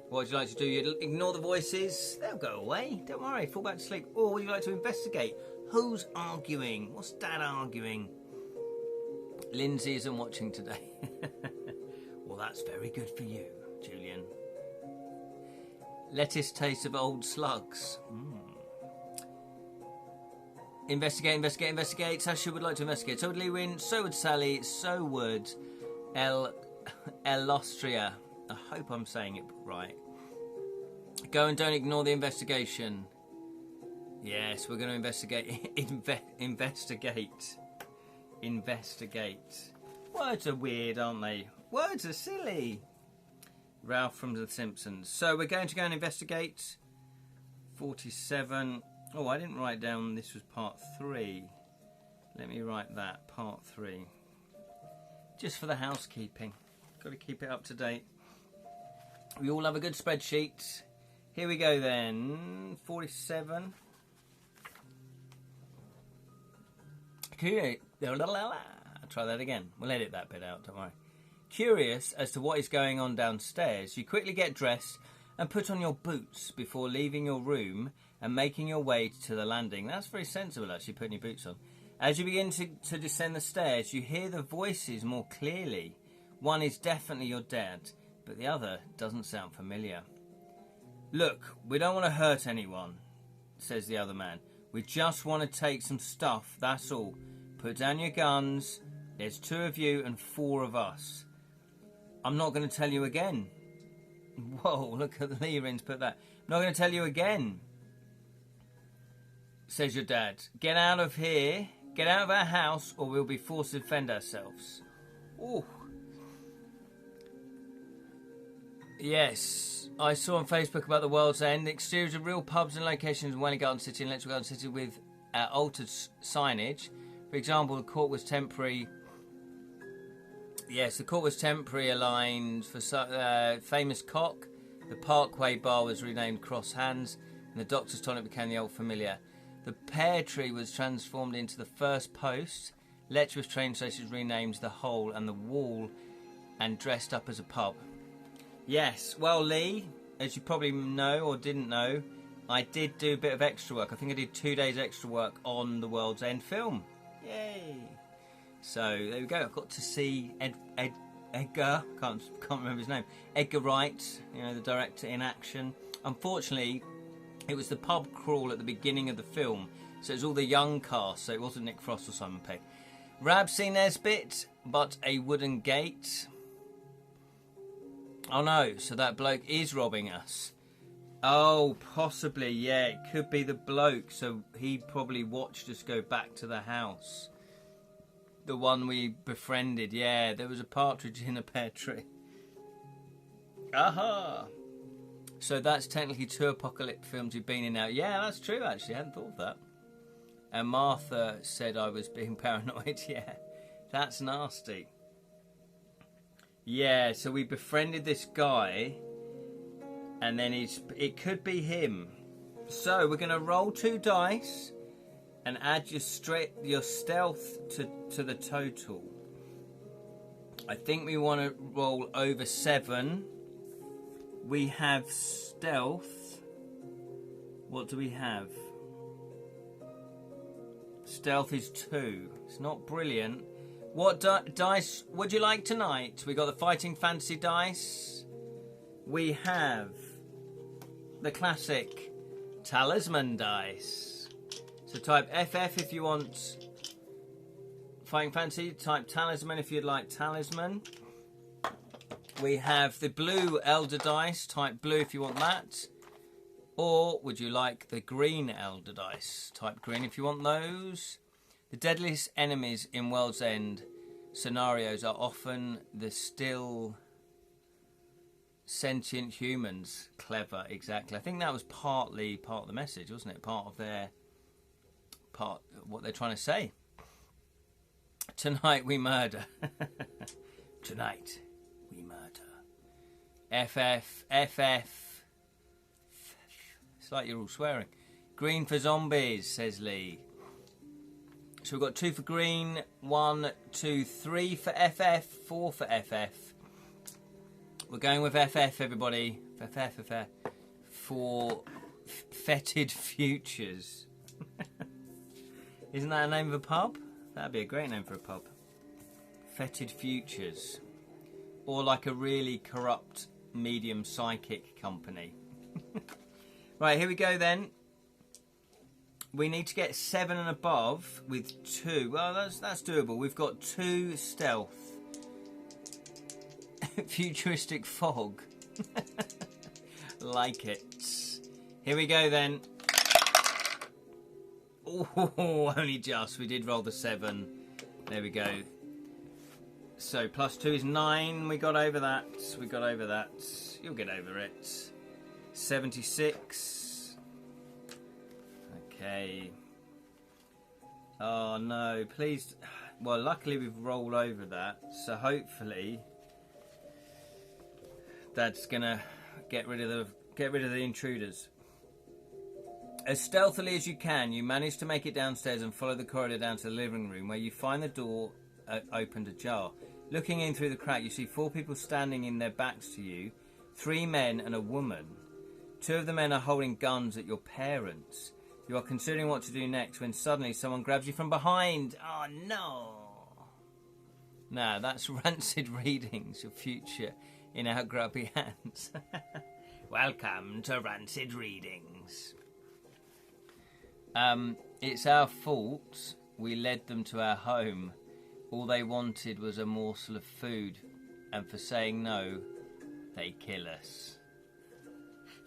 What would you like to do? You'd ignore the voices. They'll go away. Don't worry. Fall back to sleep. Or would you like to investigate? Who's arguing? What's dad arguing? Lindsay isn't watching today. Well, that's very good for you, Julian. Lettuce taste of old slugs. Investigate, investigate, investigate. Sasha would like to investigate. So would Lee Win. So would Sally. So would Elostria. I hope I'm saying it right. Go and don't ignore the investigation. Yes, we're going to investigate. Investigate. Investigate. Words are weird, aren't they? Words are silly. Ralph from The Simpsons. So we're going to go and investigate. 47. Oh, I didn't write down this was part 3. Let me write that. Part 3. Just for the housekeeping. Got to keep it up to date. We all have a good spreadsheet. Here we go then. 47. I'll try that again. We'll edit that bit out, don't worry. Curious as to what is going on downstairs, you quickly get dressed and put on your boots before leaving your room and making your way to the landing. That's very sensible, actually, putting your boots on. As you begin to descend the stairs, you hear the voices more clearly. One is definitely your dad, but the other doesn't sound familiar. Look, we don't want to hurt anyone, says the other man. We just want to take some stuff, that's all. Put down your guns. There's 2 of you and 4 of us. I'm not going to tell you again. Whoa, look at the Leerins put that. I'm not going to tell you again, says your dad. Get out of here. Get out of our house or we'll be forced to defend ourselves. Ooh. Yes, I saw on Facebook about the World's End. The exteriors of real pubs and locations in Welling Garden City and Electric Garden City with altered signage. For example, the court was temporary. Yes, the court was temporary aligned for famous cock. The Parkway bar was renamed Cross Hands, and the doctor's toilet became the old familiar. The pear tree was transformed into the First Post. Letchworth train station was renamed the Hole and the Wall, and dressed up as a pub. Yes, well, Lee, as you probably know or didn't know, I did do a bit of extra work. I think I did 2 days extra work on the World's End film. Yay! So there we go. I got to see Edgar. Can't remember his name. Edgar Wright, you know, the director in action. Unfortunately, it was the pub crawl at the beginning of the film, so it was all the young cast. So it wasn't Nick Frost or Simon Pegg. Rabsy Nesbitt, but a wooden gate. Oh no! So that bloke is robbing us. Oh, possibly, yeah. It could be the bloke. So he probably watched us go back to the house. The one we befriended, yeah. There was a partridge in a pear tree. Aha! So that's technically 2 apocalypse films you've been in now. Yeah, that's true, actually. I hadn't thought of that. And Martha said I was being paranoid. Yeah, that's nasty. Yeah, so we befriended this guy. And then it could be him. So we're going to roll 2 dice and add your stealth to the total. I think we want to roll over 7. We have stealth. What do we have? Stealth is 2. It's not brilliant. What dice would you like tonight? We got the Fighting Fantasy dice. We have the classic Talisman dice. So type FF if you want Fighting Fantasy. Type Talisman if you'd like Talisman. We have the blue Elder dice. Type blue if you want that. Or would you like the green Elder dice? Type green if you want those. The deadliest enemies in World's End scenarios are often the still sentient humans. Clever, exactly. I think that was partly part of the message, wasn't it? Part of what they're trying to say. Tonight we murder. Tonight we murder. FF. It's like you're all swearing. Green for zombies, says Lee. So we've got 2 for green, 1, 2, 3 for FF, 4 for FF. We're going with FF, everybody. FF. For Fetid Futures. Isn't that a name of a pub? That'd be a great name for a pub. Fetid Futures. Or like a really corrupt medium psychic company. Right, here we go then. We need to get 7 and above with 2. Well, that's doable. We've got 2 stealth. Futuristic fog. Like it. Here we go then. Oh, only just. We did roll the 7. There we go. So plus 2 is 9. We got over that. You'll get over it. 76. Okay. Oh no, please. Well, luckily we've rolled over that, so hopefully that's gonna get rid of the intruders. As stealthily as you can, you manage to make it downstairs and follow the corridor down to the living room, where you find the door opened ajar. Looking in through the crack, you see 4 people standing in their backs to you, 3 men and a woman. 2 of the men are holding guns at your parents. You are considering what to do next when suddenly someone grabs you from behind. Oh no! Now that's Rancid Readings, your future in our grubby hands. Welcome to Rancid Readings. It's our fault. We led them to our home. All they wanted was a morsel of food, and for saying no, they kill us.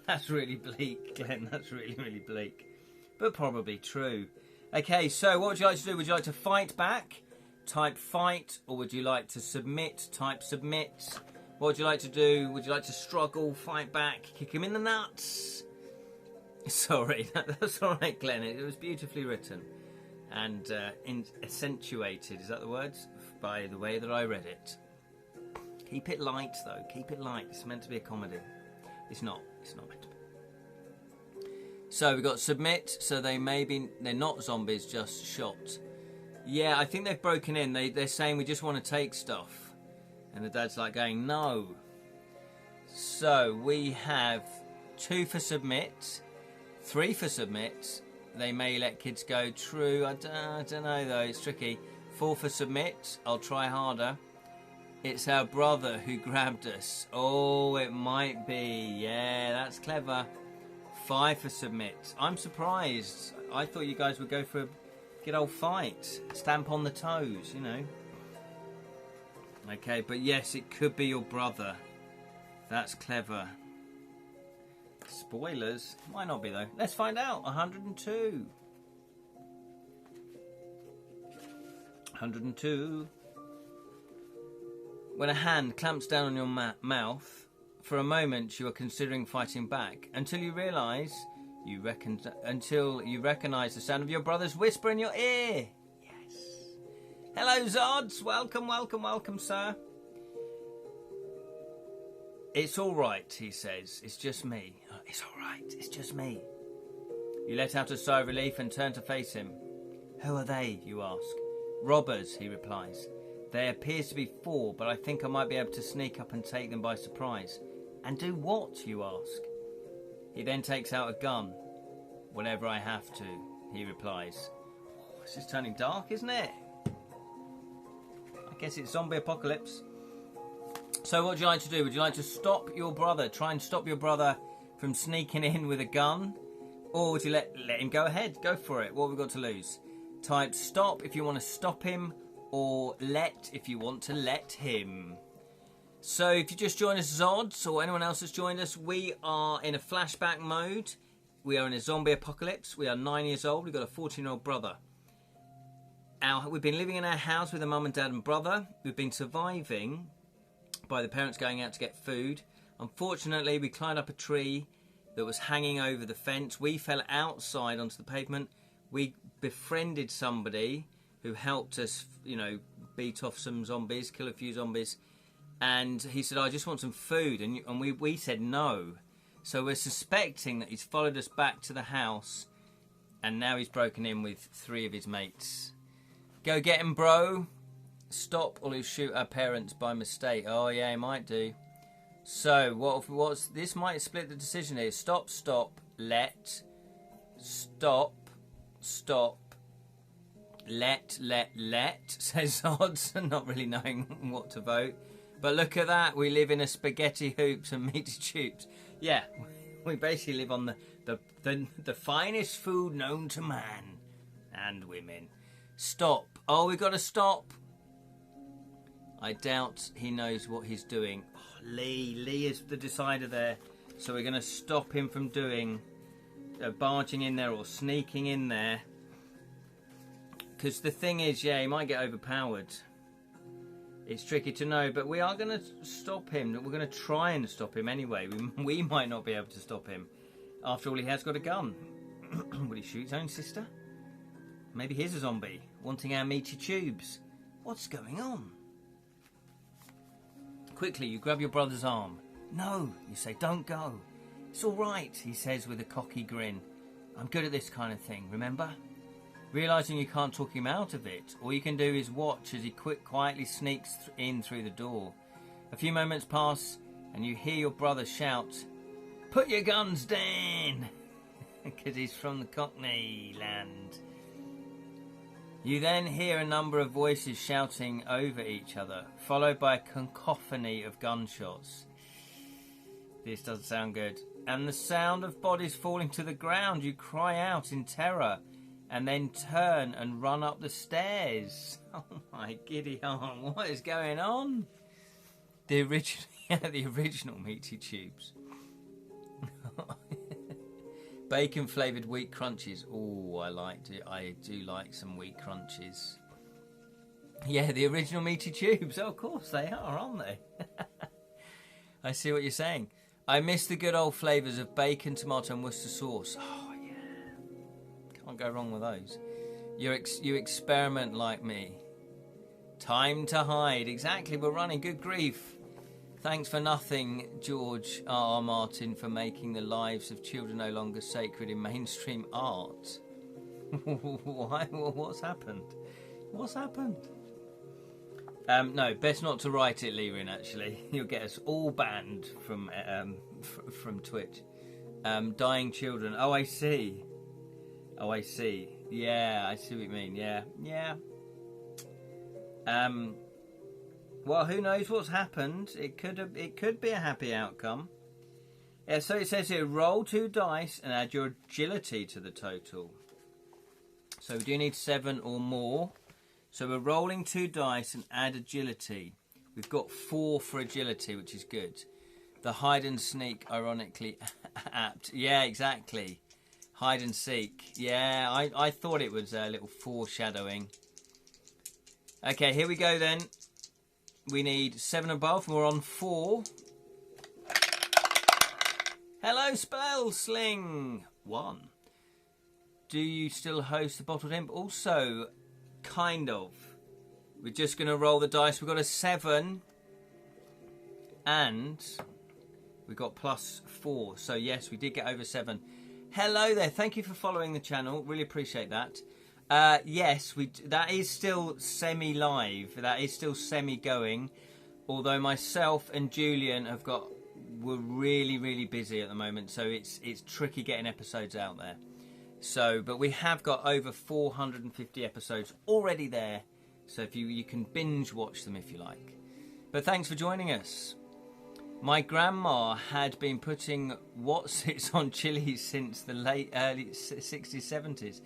That's really bleak, Glenn. That's really, really bleak. But probably true. Okay, so what would you like to do? Would you like to fight back? Type fight. Or would you like to submit? Type submit. What would you like to do? Would you like to struggle, fight back, kick him in the nuts? Sorry, that's all right, Glenn. It was beautifully written. And accentuated, is that the words? By the way that I read it. Keep it light, though. Keep it light. It's meant to be a comedy. It's not. It's not meant to be. So we've got submit. So they're not zombies, just shot. Yeah, I think they've broken in. They're saying we just want to take stuff. And the dad's like going, no. So we have 2 for submit, 3 for submit. They may let kids go. True. I don't know, though. It's tricky. 4 for submit. I'll try harder. It's our brother who grabbed us. Oh, it might be. Yeah, that's clever. 5 for submit. I'm surprised. I thought you guys would go for a good old fight. Stamp on the toes, you know. Okay, but yes, it could be your brother. That's clever. Spoilers. Might not be, though. Let's find out. 102. 102. When a hand clamps down on your mouth, for a moment you are considering fighting back until you recognise the sound of your brother's whisper in your ear. Yes. Hello, Zods. Welcome, welcome, welcome, sir. It's all right, he says. It's just me. It's all right. It's just me. You let out a sigh of relief and turn to face him. Who are they, you ask? Robbers, he replies. There appears to be 4, but I think I might be able to sneak up and take them by surprise. And do what, you ask? He then takes out a gun. Whatever I have to, he replies. Oh, this is turning dark, isn't it? I guess it's zombie apocalypse. So what would you like to do? Would you like to stop your brother? Try and stop your brother from sneaking in with a gun? Or would you let him go ahead? Go for it. What have we got to lose? Type stop if you want to stop him, or let if you want to let him. So if you just joined us, Zods, or anyone else has joined us, we are in a flashback mode. We are in a zombie apocalypse. We are 9 years old. We've got a 14-year-old brother. We've been living in our house with a mum and dad and brother. We've been surviving by the parents going out to get food. Unfortunately, we climbed up a tree that was hanging over the fence. We fell outside onto the pavement. We befriended somebody who helped us, beat off some zombies, kill a few zombies. And he said, I just want some food. And we said no. So we're suspecting that he's followed us back to the house. And now he's broken in with 3 of his mates. Go get him, bro. Stop or he'll shoot our parents by mistake. Oh, yeah, he might do. So, what's this might split the decision here. Stop, let. Stop, let, says Odds, not really knowing what to vote. But look at that, we live in a spaghetti hoops and meaty tubes. Yeah, we basically live on the finest food known to man and women. Stop. Oh, we got to stop. I doubt he knows what he's doing. Oh, Lee is the decider there. So we're going to stop him from doing barging in there or sneaking in there. Because the thing is, yeah, he might get overpowered. It's tricky to know, but we are going to stop him. We're going to try and stop him anyway. We might not be able to stop him. After all, he has got a gun. Will he shoot his own sister? Maybe he's a zombie, wanting our meaty tubes. What's going on? Quickly, you grab your brother's arm. No, you say, don't go. It's all right, he says with a cocky grin. I'm good at this kind of thing, remember? Realising you can't talk him out of it, all you can do is watch as he quietly sneaks in through the door. A few moments pass, and you hear your brother shout, "Put your guns down!" Because he's from the Cockney land. You then hear a number of voices shouting over each other, followed by a cacophony of gunshots. This doesn't sound good. And the sound of bodies falling to the ground. You cry out in terror and then turn and run up the stairs. Oh my giddy arm, what is going on? The original meaty tubes. Bacon flavoured wheat crunches. Oh, I do like some wheat crunches. Yeah, the original meaty tubes. Oh, of course they are, aren't they? I see what you're saying. I miss the good old flavours of bacon, tomato and Worcester sauce. Oh, yeah. Can't go wrong with those. You experiment like me. Time to hide. Exactly, we're running. Good grief. Thanks for nothing, George R. R. Martin, for making the lives of children no longer sacred in mainstream art. Why? What's happened? What's happened? No, best not to write it, Lerin, actually. You'll get us all banned from Twitch. Dying children. Oh, I see. Yeah, I see what you mean. Yeah. Well, who knows what's happened? It could be a happy outcome. Yeah, so it says here, roll 2 dice and add your agility to the total. So we do need 7 or more. So we're rolling 2 dice and add agility. We've got 4 for agility, which is good. The hide and sneak, ironically apt. Yeah, exactly. Hide and seek. Yeah, I thought it was a little foreshadowing. Okay, here we go then. We need 7 above. We're on 4. Hello, Spell Sling. 1. Do you still host the Bottled Imp? Also, kind of. We're just going to roll the dice. We've got a 7 and We got +4. So yes, we did get over 7. Hello there. Thank you for following the channel. Really appreciate that. Yes, that is still semi-live. That is still semi-going. Although myself and Julian we're really busy at the moment, so it's tricky getting episodes out there. So, but we have got over 450 episodes already there. So if you can binge watch them if you like. But thanks for joining us. My grandma had been putting whatsits on chilies since the early 60s, 70s.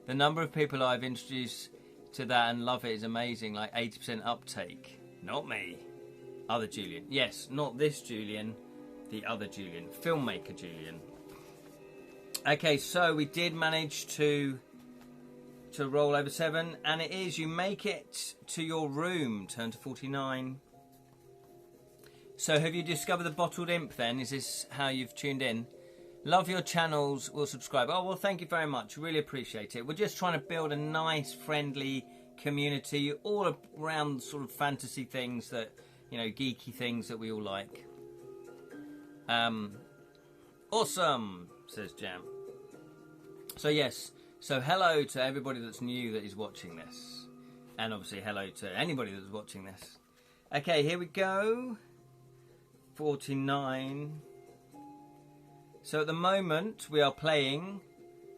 The number of people I've introduced to that and love it is amazing, like 80% uptake. Not me. Other Julian. Yes, not this Julian, the other Julian. Filmmaker Julian. Okay, so we did manage to roll over 7, and it is, you make it to your room, turn to 49. So have you discovered the Bottled Imp then? Is this how you've tuned in? Love your channels, will subscribe. Oh, well, thank you very much. Really appreciate it. We're just trying to build a nice, friendly community all around sort of fantasy things that, you know, geeky things that we all like. Awesome, says Jam. So, yes. So, hello to everybody that's new that is watching this. And obviously, hello to anybody that's watching this. Okay, here we go. 49. So at the moment we are playing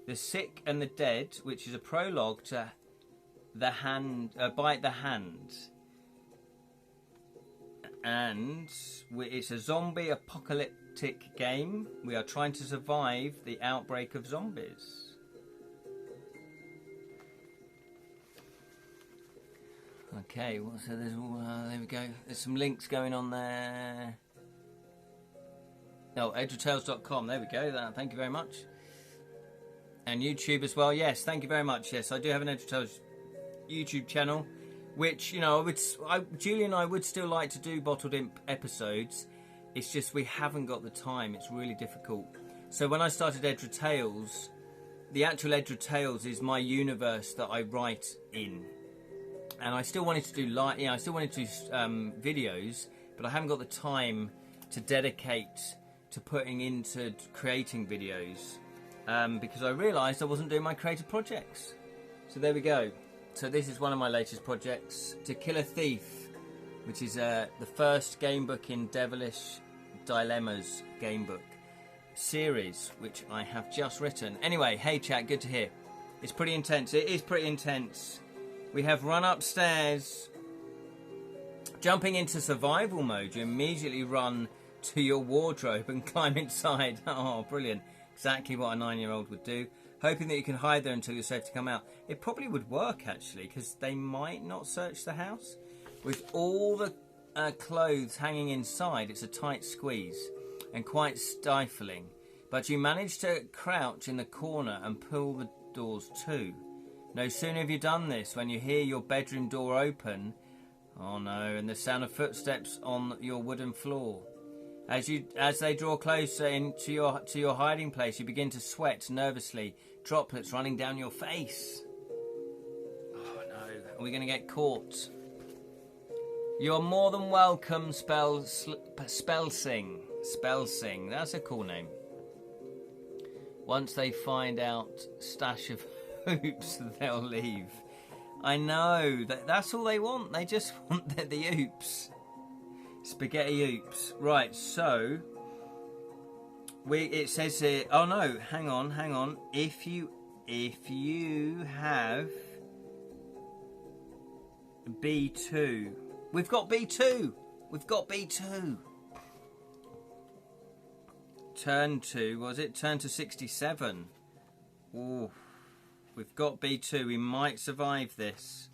The Sick and the Dead, which is a prologue to Bite the Hand. And it's a zombie apocalyptic game. We are trying to survive the outbreak of zombies. Okay, well, so there's there we go. There's some links going on there. Oh, edratales.com. There we go. Thank you very much. And YouTube as well. Yes, thank you very much. Yes, I do have an Edratales YouTube channel, which, you know, Julie and I would still like to do Bottled Imp episodes. It's just we haven't got the time. It's really difficult. So when I started Edratales, the actual Edratales is my universe that I write in. And I still wanted to do I still wanted to do videos, but I haven't got the time to dedicate to putting into creating videos because I realised I wasn't doing my creative projects. So there we go. So this is one of my latest projects, To Kill a Thief, which is the first game book in Devilish Dilemmas game book series, which I have just written. Anyway, hey chat, good to hear. It's pretty intense. It is pretty intense. We have run upstairs. Jumping into survival mode, you immediately run to your wardrobe and climb inside. Oh, brilliant. Exactly what a 9-year-old would do. Hoping that you can hide there until you're safe to come out. It probably would work, actually, because they might not search the house. With all the clothes hanging inside, it's a tight squeeze and quite stifling. But you manage to crouch in the corner and pull the doors to. No sooner have you done this when you hear your bedroom door open. Oh no, and the sound of footsteps on your wooden floor. As they draw closer into your hiding place, you begin to sweat nervously, droplets running down your face. Oh no, are we going to get caught? You're more than welcome, Spellsing. Spellsing, that's a cool name. Once they find out stash of hoops, they'll leave. I know, that's all they want. They just want the oops. Spaghetti oops. Right, so it says here, oh no, hang on. If you have B2. We've got B2. Turn to 67. Ooh. We've got B2. We might survive this.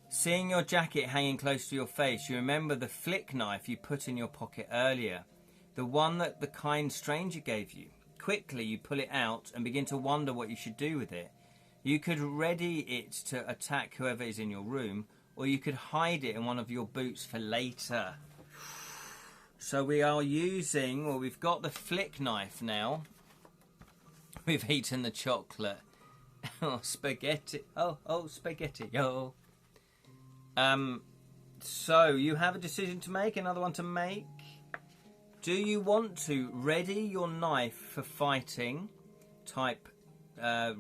Seeing your jacket hanging close to your face, you remember the flick knife you put in your pocket earlier. The one that the kind stranger gave you. Quickly, you pull it out and begin to wonder what you should do with it. You could ready it to attack whoever is in your room, or you could hide it in one of your boots for later. So we are using, well, we've got the flick knife now. We've eaten the chocolate. Oh, spaghetti. Oh, spaghetti. Oh. So you have a decision to make, another one to make. Do you want to ready your knife for fighting? Type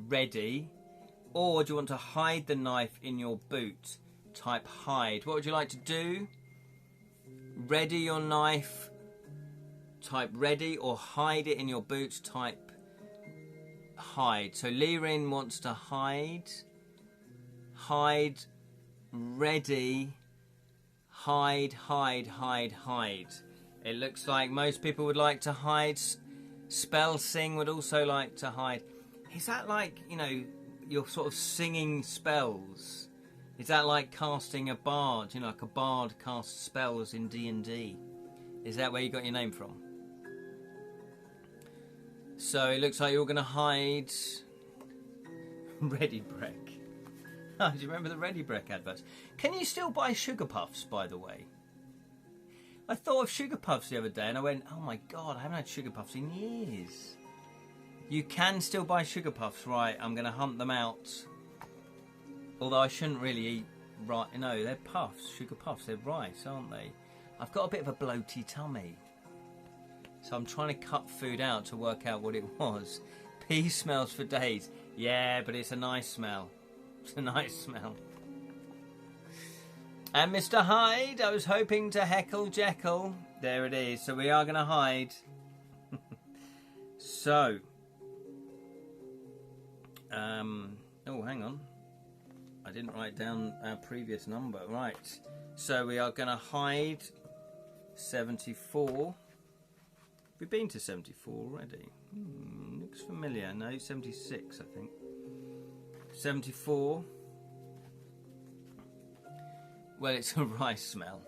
ready. Or do you want to hide the knife in your boot? Type hide. What would you like to do? Ready your knife. Type ready, or hide it in your boot. Type hide. So Lirin wants to hide. Hide. Ready. Hide, hide, hide, hide. It looks like most people would like to hide. Spell Sing would also like to hide. Is that like, you know, you're sort of singing spells? Is that like casting a bard? You know, like a bard casts spells in D&D. Is that where you got your name from? So it looks like you're going to hide. Ready Breck. Oh, do you remember the Ready Breck adverts? Can you still buy Sugar Puffs, by the way? I thought of Sugar Puffs the other day and I went, oh my god, I haven't had Sugar Puffs in years. You can still buy Sugar Puffs, right? I'm going to hunt them out. Although I shouldn't really eat right. No, they're puffs, Sugar Puffs. They're rice, aren't they? I've got a bit of a bloaty tummy. So I'm trying to cut food out to work out what it was. Pea smells for days. Yeah, but it's a nice smell. It's a nice smell. And Mr. Hyde, I was hoping to heckle Jekyll. There it is. So we are going to hide. So. Oh, hang on. I didn't write down our previous number. Right. So we are going to hide 74. We've been to 74 already. Looks familiar. No, 76, I think. 74. Well, it's a rice smell.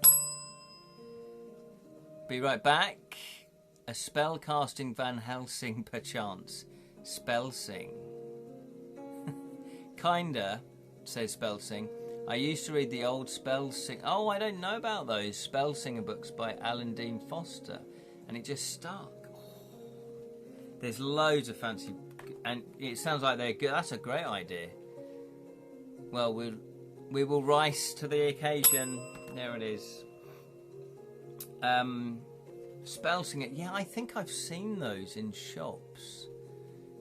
Be right back. A spell casting Van Helsing perchance. Spell Sing. Kinda, says Spell Sing. I used to read the old Spell Sing. Oh, I don't know about those Spell Singer books by Alan Dean Foster. And it just stuck. There's loads of fancy, and it sounds like they're good. That's a great idea. Well, we will rise to the occasion. There it is. Spell Singer. Yeah, I think I've seen those in shops.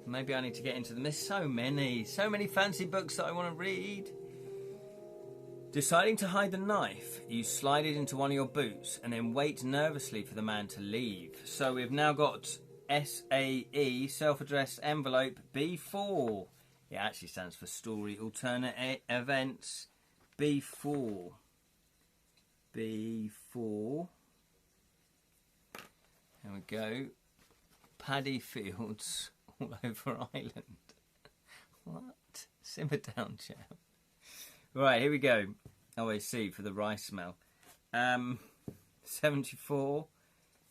Maybe I need to get into them. There's so many fancy books that I want to read. Deciding to hide the knife, you slide it into one of your boots and then wait nervously for the man to leave. So we've now got SAE, self-addressed envelope B4. It actually stands for Story Alternate Events. B4. B4. There we go. Paddy Fields all over Ireland. What? Simmer down, chap. Right, here we go. OAC for the rice smell. 74.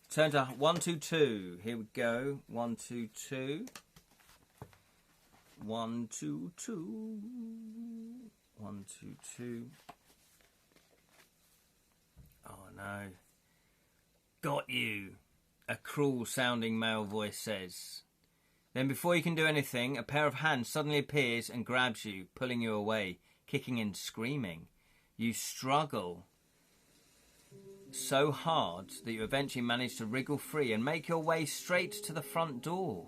Turn to 122. Here we go. 122. 122. 122. Oh no. Got you. A cruel sounding male voice says. Then before you can do anything, a pair of hands suddenly appears and grabs you, pulling you away, kicking and screaming. You struggle so hard that you eventually manage to wriggle free and make your way straight to the front door,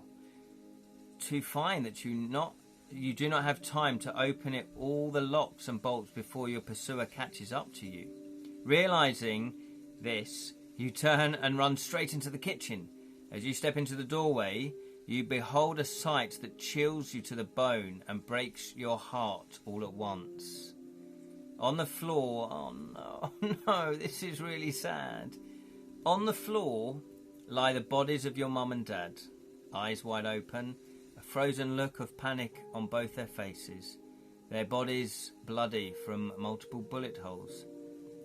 to find that you do not have time to open it all the locks and bolts before your pursuer catches up to you. Realizing this, you turn and run straight into the kitchen. As you step into the doorway, you behold a sight that chills you to the bone and breaks your heart all at once. On the floor, oh no, this is really sad. On the floor lie the bodies of your mum and dad, eyes wide open, a frozen look of panic on both their faces, their bodies bloody from multiple bullet holes.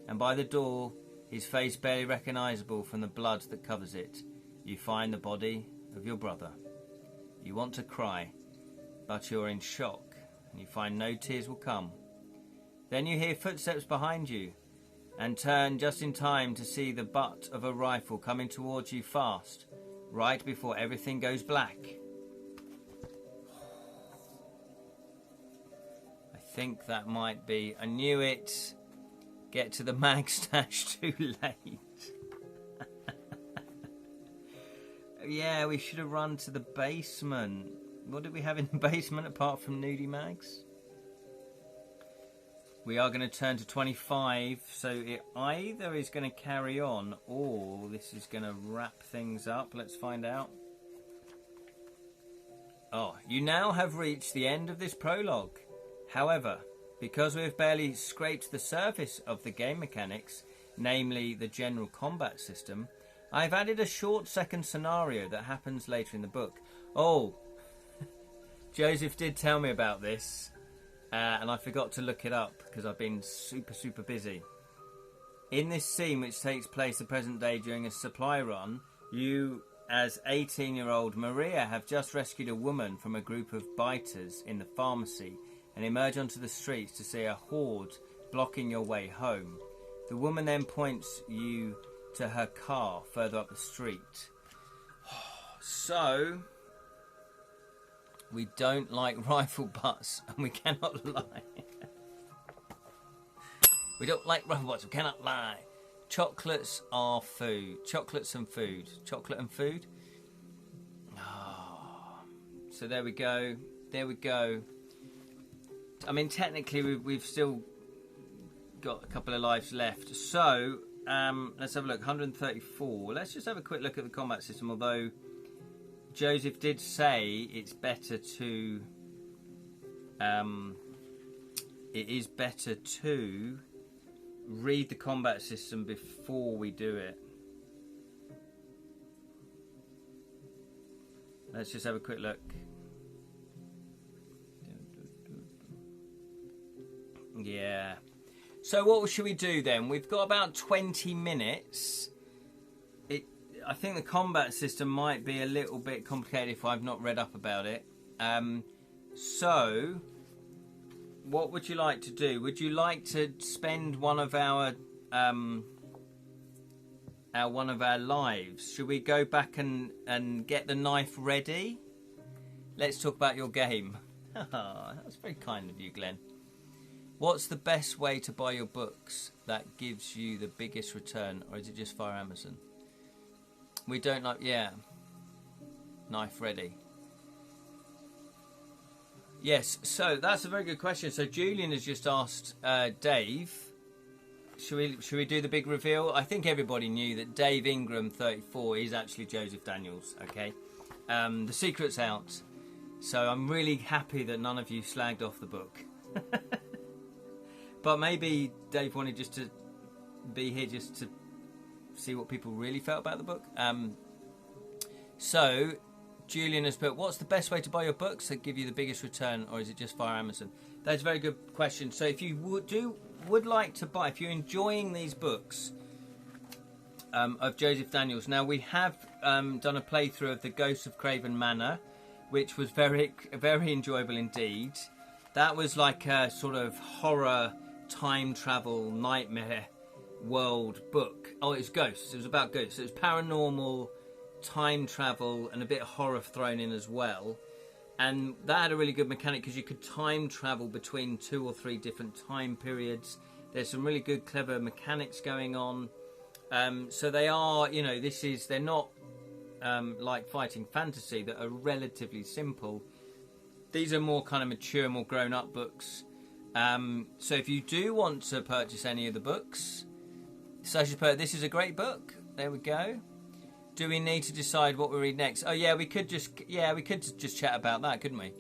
And by the door, his face barely recognisable from the blood that covers it, you find the body of your brother. You want to cry, but you're in shock, and you find no tears will come. Then you hear footsteps behind you, and turn just in time to see the butt of a rifle coming towards you fast, right before everything goes black. I think that might be... I knew it. Get to the mag stash too late. Yeah, we should have run to the basement. What did we have in the basement apart from nudie mags? We are going to turn to 25, so it either is going to carry on or this is going to wrap things up. Let's find out. Oh, you now have reached the end of this prologue. However, because we have barely scraped the surface of the game mechanics, namely the general combat system, I've added a short second scenario that happens later in the book. Oh, Joseph did tell me about this. And I forgot to look it up because I've been super busy. In this scene, which takes place the present day during a supply run, you, as 18-year-old Maria, have just rescued a woman from a group of biters in the pharmacy and emerge onto the streets to see a horde blocking your way home. The woman then points you to her car further up the street. So... we don't like rifle butts, and we cannot lie. We don't like rifle butts, we cannot lie. Chocolates are food. Chocolates and food. Chocolate and food? Oh. So there we go. There we go. I mean, technically, we've still got a couple of lives left. So, let's have a look. 134. Let's just have a quick look at the combat system, although... Joseph did say it's better to... it is better to read the combat system before we do it. Let's just have a quick look. Yeah. So what should we do then? We've got about 20 minutes. I think the combat system might be a little bit complicated if I've not read up about it. So, what would you like to do? Would you like to spend one of our lives? Should we go back and get the knife ready? Let's talk about your game. That's very kind of you, Glenn. What's the best way to buy your books that gives you the biggest return, or is it just via Amazon? We don't like, yeah. Knife ready. Yes, so that's a very good question. So Julian has just asked Dave, should we do the big reveal? I think everybody knew that Dave Ingram 34 is actually Joseph Daniels, okay? The secret's out. So I'm really happy that none of you slagged off the book. But maybe Dave wanted just to be here just to see what people really felt about the book. So Julian has put, what's the best way to buy your books that give you the biggest return, or is it just via Amazon? That's a very good question. So if you would like to buy, if you're enjoying these books of Joseph Daniels, now we have done a playthrough of The Ghost of Craven Manor, which was very enjoyable indeed. That was like a sort of horror time travel nightmare world book. Oh, it was ghosts. It was about ghosts. It was paranormal, time travel, and a bit of horror thrown in as well. And that had a really good mechanic because you could time travel between 2 or 3 different time periods. There's some really good, clever mechanics going on. So they are, they're not like fighting fantasy that are relatively simple. These are more kind of mature, more grown-up books. So if you do want to purchase any of the books, this is a great book. There we go. Do we need to decide what we read next? Oh yeah, we could just chat about that, couldn't we?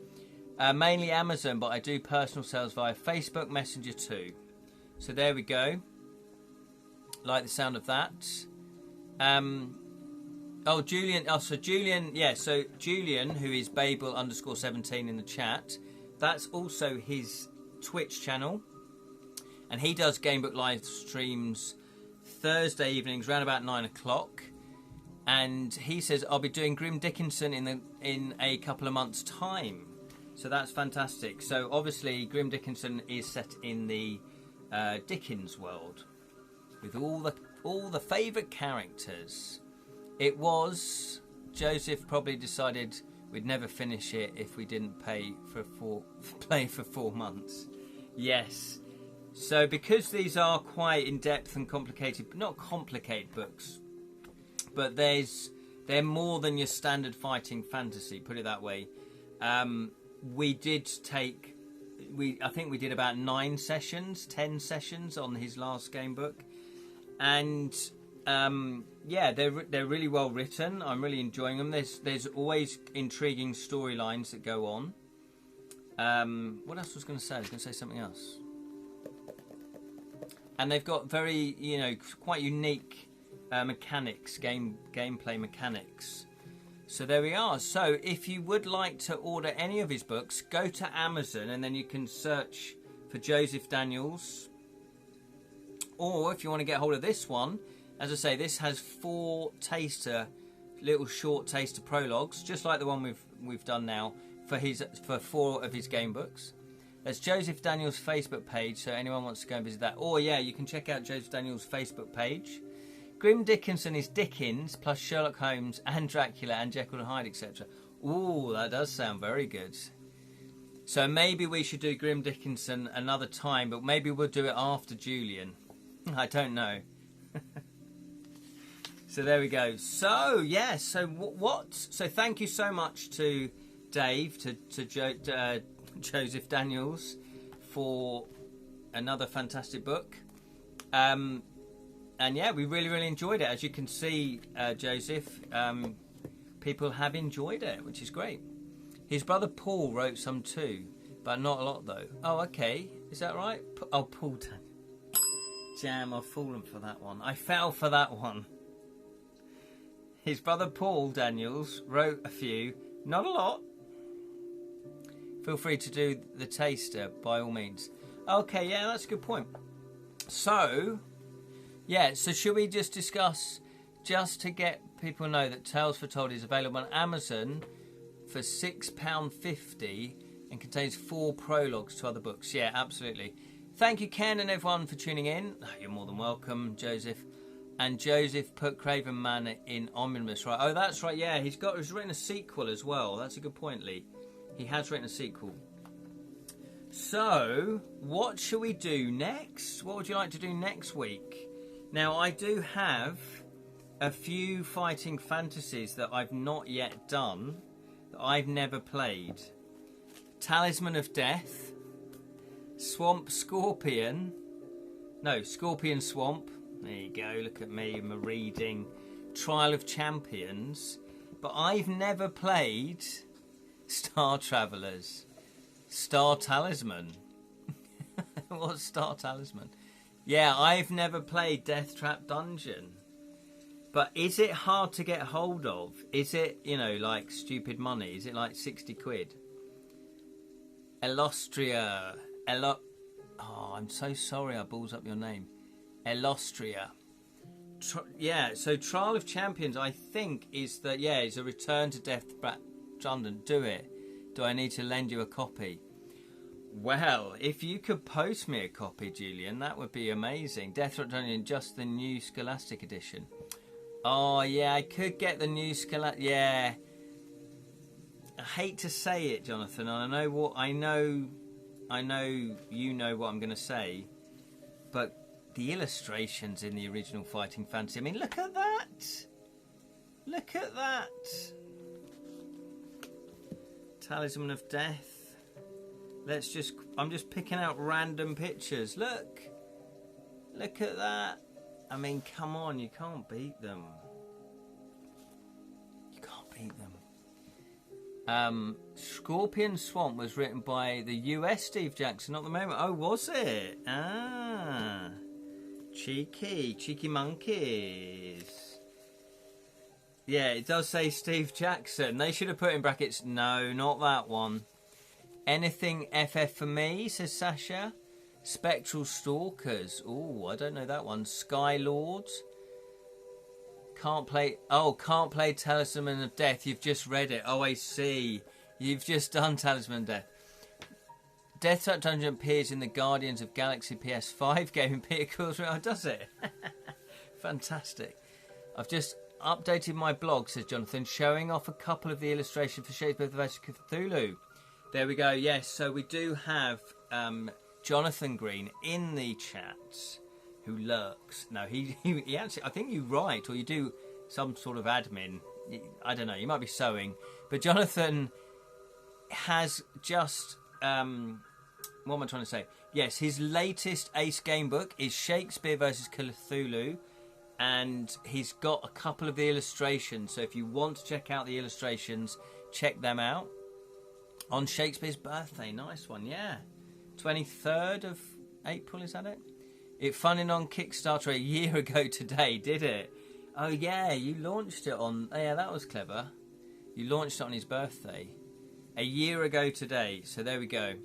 Mainly Amazon, but I do personal sales via Facebook Messenger too. So there we go. Like the sound of that. Julian. So Julian, who is Babel_17 in the chat, that's also his Twitch channel, and he does Gamebook live streams Thursday evenings around about 9 o'clock. And he says I'll be doing Grim Dickinson in a couple of months' time. So that's fantastic. So obviously Grim Dickinson is set in the Dickens world with all the favourite characters. It was Joseph probably decided we'd never finish it if we didn't play for 4 months. Yes. So because these are quite in-depth and complicated, not complicated books, but there's They're more than your standard fighting fantasy, put it that way. We did take... I think we did about 10 sessions on his last game book. And... yeah, they're really well written. I'm really enjoying them. There's always intriguing storylines that go on. What else was I going to say? I was going to say something else. And they've got very, quite unique mechanics, gameplay mechanics. So there we are. So if you would like to order any of his books, go to Amazon and then you can search for Joseph Daniels. Or if you want to get hold of this one, as I say, this has 4 little short taster prologues, just like the one we've done now for 4 of his game books. There's Joseph Daniels' Facebook page, so anyone wants to go and visit that. Or yeah, you can check out Joseph Daniels' Facebook page. Grim Dickinson is Dickens plus Sherlock Holmes and Dracula and Jekyll and Hyde, etc. Ooh, that does sound very good. So maybe we should do Grim Dickinson another time, but maybe we'll do it after Julian. I don't know. So there we go. So yeah, so what? So thank you so much to Dave, to Joseph Daniels for another fantastic book. And yeah, we really enjoyed it. As you can see, Joseph, people have enjoyed it, which is great. His brother Paul wrote some too, but not a lot though. Oh, okay. Is that right? Oh, Paul. Jam, I've fallen for that one. I fell for that one. His brother Paul Daniels wrote a few, not a lot. Feel free to do the taster by all means. Okay, yeah, that's a good point. So, yeah, so should we just discuss, just to get people know that Tales Foretold is available on Amazon for £6.50 and contains 4 prologues to other books. Yeah, absolutely. Thank you, Ken, and everyone for tuning in. Oh, you're more than welcome, Joseph. And Joseph put Craven Manor in Omnibus, right? Oh, that's right, yeah. He's written a sequel as well. That's a good point, Lee. He has written a sequel. So, what shall we do next? What would you like to do next week? Now, I do have a few fighting fantasies that I've not yet done, that I've never played. Talisman of Death, Scorpion Swamp. There you go, look at me, I'm reading. Trial of Champions. But I've never played Star Travellers. Star Talisman. What's Star Talisman? Yeah, I've never played Death Trap Dungeon. But is it hard to get hold of? Is it, like stupid money? Is it like 60 quid? Elostria. Oh, I'm so sorry I balls up your name. Elostria. Yeah, so Trial of Champions, I think, is a return to Death Trap Dungeon. Do it. Do I need to lend you a copy? Well, if you could post me a copy, Julian, that would be amazing. Death Trap Dungeon, just the new Scholastic edition. Oh, yeah, I could get the new Scholastic. Yeah. I hate to say it, Jonathan. I know you know what I'm going to say. But the illustrations in the original Fighting Fantasy. I mean, look at that. Look at that. Talisman of Death. I'm just picking out random pictures. Look at that. I mean, come on, you can't beat them. You can't beat them. Scorpion Swamp was written by the US Steve Jackson, not the moment. Oh, was it? Ah, cheeky monkeys. Yeah, it does say Steve Jackson. They should have put in brackets, no, not that one. Anything FF for me, says Sasha. Spectral Stalkers. Oh, I don't know that one. Sky Lords. Can't play Talisman of Death. You've just read it. Oh, I see. You've just done Talisman of Death. Death Trap Dungeon appears in the Guardians of Galaxy PS5 game in Peter Quill's room. Oh, does it? Fantastic. I've just updated my blog, says Jonathan, showing off a couple of the illustrations for Shakespeare the Vessel of Cthulhu. There we go. Yes, so we do have Jonathan Green in the chat, who lurks. No, he actually, I think you write or you do some sort of admin I don't know, you might be sewing. But Jonathan has just... what am I trying to say? Yes, his latest Ace game book is Shakespeare versus Cthulhu. And he's got a couple of the illustrations. So if you want to check out the illustrations, check them out. On Shakespeare's birthday. Nice one, yeah. 23rd of April, is that it? It funded on Kickstarter a year ago today, did it? Oh, yeah, you launched it on... Oh, yeah, that was clever. You launched it on his birthday. A year ago today. So there we go.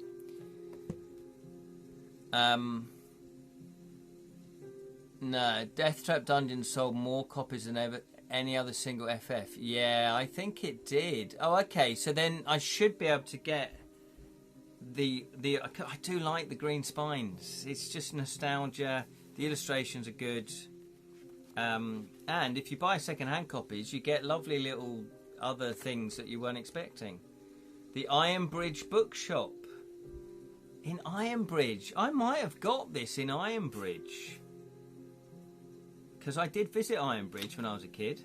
No, Death Trap Dungeon sold more copies than ever any other single FF. Yeah, I think it did. Oh, okay. So then I should be able to get the. I do like the green spines. It's just nostalgia. The illustrations are good. And if you buy second-hand copies, you get lovely little other things that you weren't expecting. The Ironbridge Bookshop. In Ironbridge. I might have got this in Ironbridge. Because I did visit Ironbridge when I was a kid.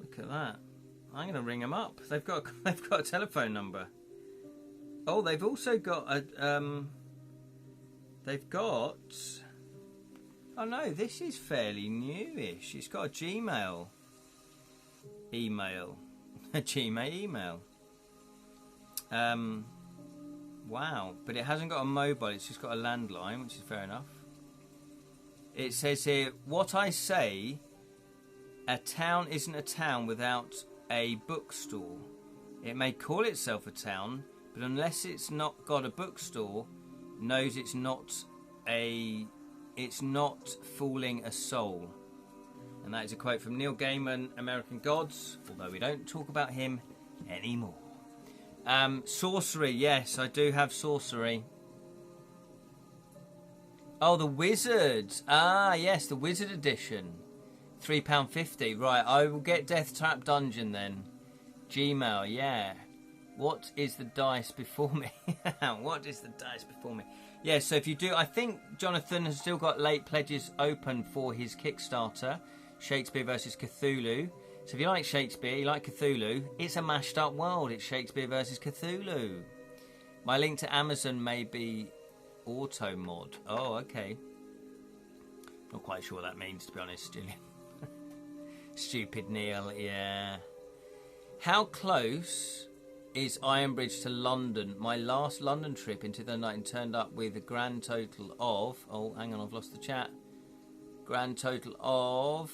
Look at that. I'm going to ring them up. They've got a telephone number. Oh, they've also got a... they've got... Oh no, this is fairly newish. It's got a Gmail email. A Gmail email. Wow. But it hasn't got a mobile. It's just got a landline, which is fair enough. It says here, what I say, a town isn't a town without a bookstore. It may call itself a town, but unless it's not got a bookstore, knows it's not fooling a soul. And that is a quote from Neil Gaiman, American Gods, although we don't talk about him anymore. Sorcery, yes, I do have sorcery. Oh, the Wizard. Ah, yes, the Wizard edition. £3.50. Right, I will get Death Trap Dungeon then. Gmail, yeah. What is the dice before me? What is the dice before me? Yeah, so if you do... I think Jonathan has still got late pledges open for his Kickstarter, Shakespeare versus Cthulhu. So if you like Shakespeare, you like Cthulhu, it's a mashed up world. It's Shakespeare versus Cthulhu. My link to Amazon may be... Auto mod. Oh, okay. Not quite sure what that means, to be honest, Julian. Stupid Neil, yeah. How close is Ironbridge to London? My last London trip in 2019 turned up with a grand total of... Oh, hang on, I've lost the chat. Grand total of...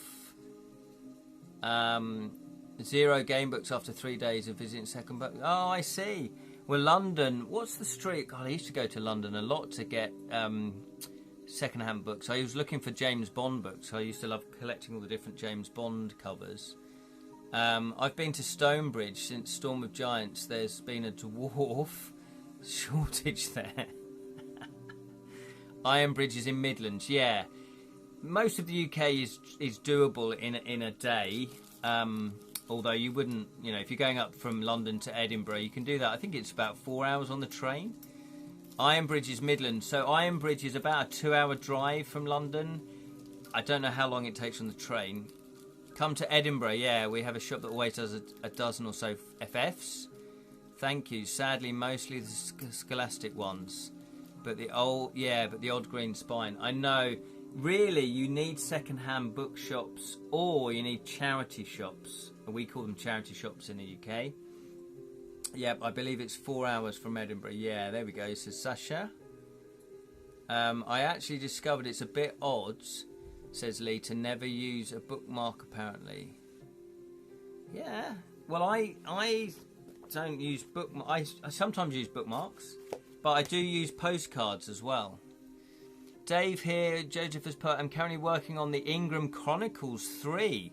0 game books after 3 days of visiting second book. Oh, I see. Well, London, what's the street? God, I used to go to London a lot to get second-hand books. I was looking for James Bond books. I used to love collecting all the different James Bond covers. I've been to Stonebridge since Storm of Giants. There's been a dwarf shortage there. Ironbridge is in Midlands, yeah. Most of the UK is doable in a day. Although you wouldn't, you know, if you're going up from London to Edinburgh, you can do that. I think it's about 4 hours on the train. Ironbridge is Midlands. So Ironbridge is about a 2-hour drive from London. I don't know how long it takes on the train. Come to Edinburgh, yeah. We have a shop that always does a dozen or so FFs. Thank you. Sadly, mostly the scholastic ones. But the odd green spine. I know. Really, you need second-hand bookshops or you need charity shops. We call them charity shops in the UK. Yep, I believe it's 4 hours from Edinburgh. Yeah, there we go, says Sasha. I actually discovered it's a bit odd, says Lee, to never use a bookmark, apparently. Yeah, well, I don't use bookmarks. I sometimes use bookmarks, but I do use postcards as well. Dave here, Joseph has put, I'm currently working on the Ingram Chronicles 3,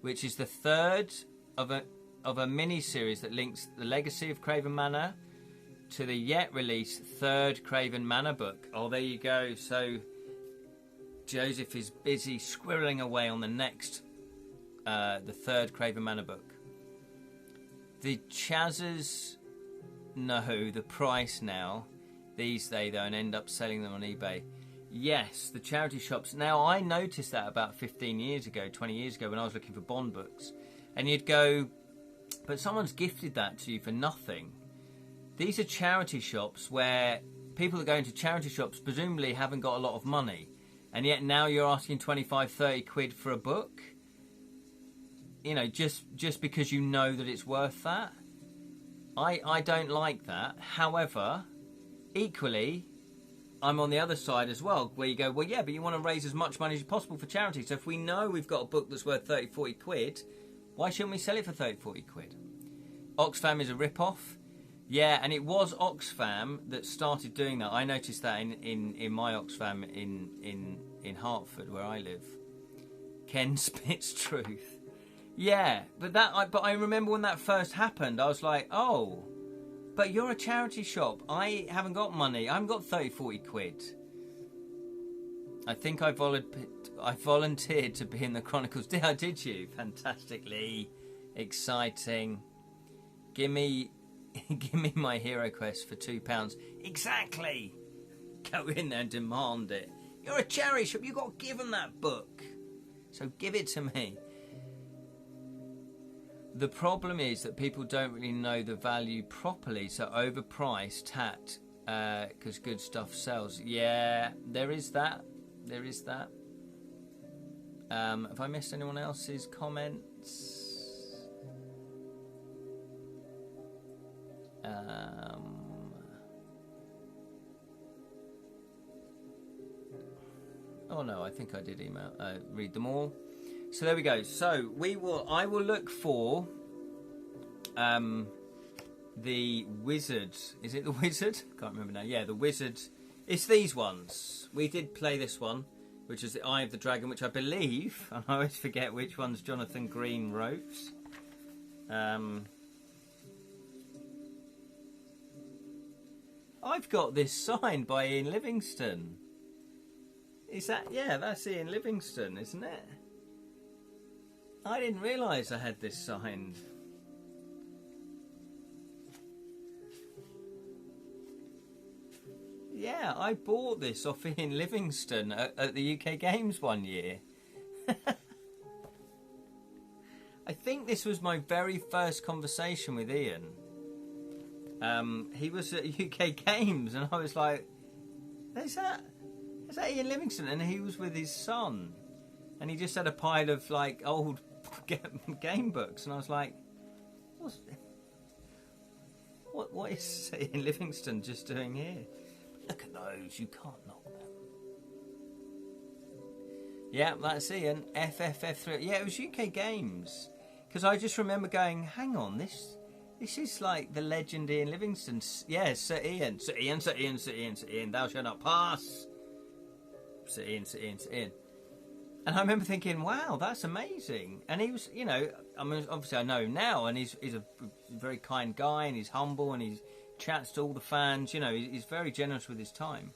which is the third of a mini-series that links the legacy of Craven Manor to the yet-released third Craven Manor book. Oh, there you go. So Joseph is busy squirreling away on the next, the third Craven Manor book. The Chazers know the price now. These they though and end up selling them on eBay. Yes, the charity shops. Now, I noticed that about 15 years ago, 20 years ago, when I was looking for Bond books. And you'd go, but someone's gifted that to you for nothing. These are charity shops where people that go into charity shops presumably haven't got a lot of money. And yet now you're asking 25, 30 quid for a book? You know, just because you know that it's worth that? I don't like that. However, equally, I'm on the other side as well, where you go, well, yeah, but you want to raise as much money as possible for charity. So if we know we've got a book that's worth 30, 40 quid, why shouldn't we sell it for 30, 40 quid? Oxfam is a rip-off. Yeah, and it was Oxfam that started doing that. I noticed that in my Oxfam in Hertford, where I live. Ken spits truth. Yeah, but I remember when that first happened, I was like, oh, but you're a charity shop. I haven't got money. I haven't got 30, 40 quid. I think I volunteered to be in the Chronicles. Did you? Fantastically exciting. Give me my Hero Quest for £2. Exactly. Go in there and demand it. You're a charity shop. You've got to give them that book. So give it to me. The problem is that people don't really know the value properly, so overpriced, tat, because good stuff sells. Yeah, there is that. There is that. Have I missed anyone else's comments? Oh no, I think I did read them all. So there we go. So I will look for the wizard. Is it the wizard? Can't remember now. Yeah, the wizard. It's these ones. We did play this one, which is the Eye of the Dragon, which I believe, and I always forget which ones Jonathan Green wrote. I've got this signed by Ian Livingstone. Is that? Yeah, that's Ian Livingstone, isn't it? I didn't realise I had this signed. Yeah, I bought this off Ian Livingstone at the UK Games one year. I think this was my very first conversation with Ian. He was at UK Games and I was like, is that Ian Livingstone? And he was with his son. And he just had a pile of like old game books, and I was like, what is Ian Livingstone just doing here? Look at those, you can't knock them. Yeah, that's Ian. FFF3. Yeah, it was UK Games. Because I just remember going, hang on, this is like the legend Ian Livingstone. Yeah, Sir Ian, thou shalt not pass. Sir Ian. And I remember thinking, wow, that's amazing. And he was, I mean, obviously I know him now, and he's a very kind guy, and he's humble, and he chats to all the fans. He's very generous with his time.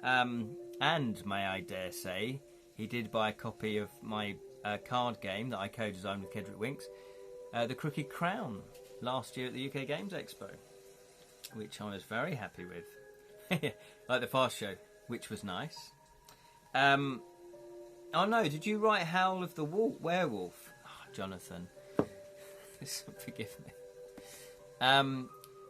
And may I dare say, he did buy a copy of my card game that I co-designed with Kedrick Winks, The Crooked Crown, last year at the UK Games Expo, which I was very happy with. Like the Fast Show, which was nice. Oh no, did you write Howl of the Werewolf? Oh, Jonathan. Forgive me.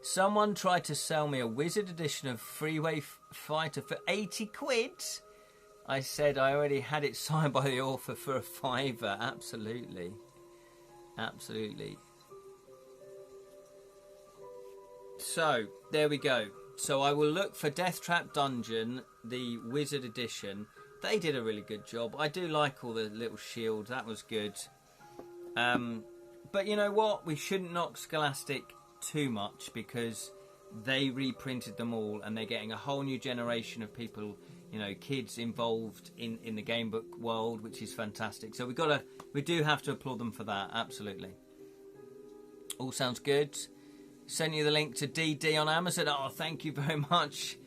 Someone tried to sell me a Wizard edition of Freeway Fighter for 80 quid. I said I already had it signed by the author for a £5. Absolutely. Absolutely. So, there we go. So I will look for Death Trap Dungeon, the Wizard edition. They did a really good job. I do like all the little shields. That was good. But you know what? We shouldn't knock Scholastic too much because they reprinted them all and they're getting a whole new generation of people, kids involved in the game book world, which is fantastic. So we do have to applaud them for that. Absolutely. All sounds good. Send you the link to DD on Amazon. Oh, thank you very much.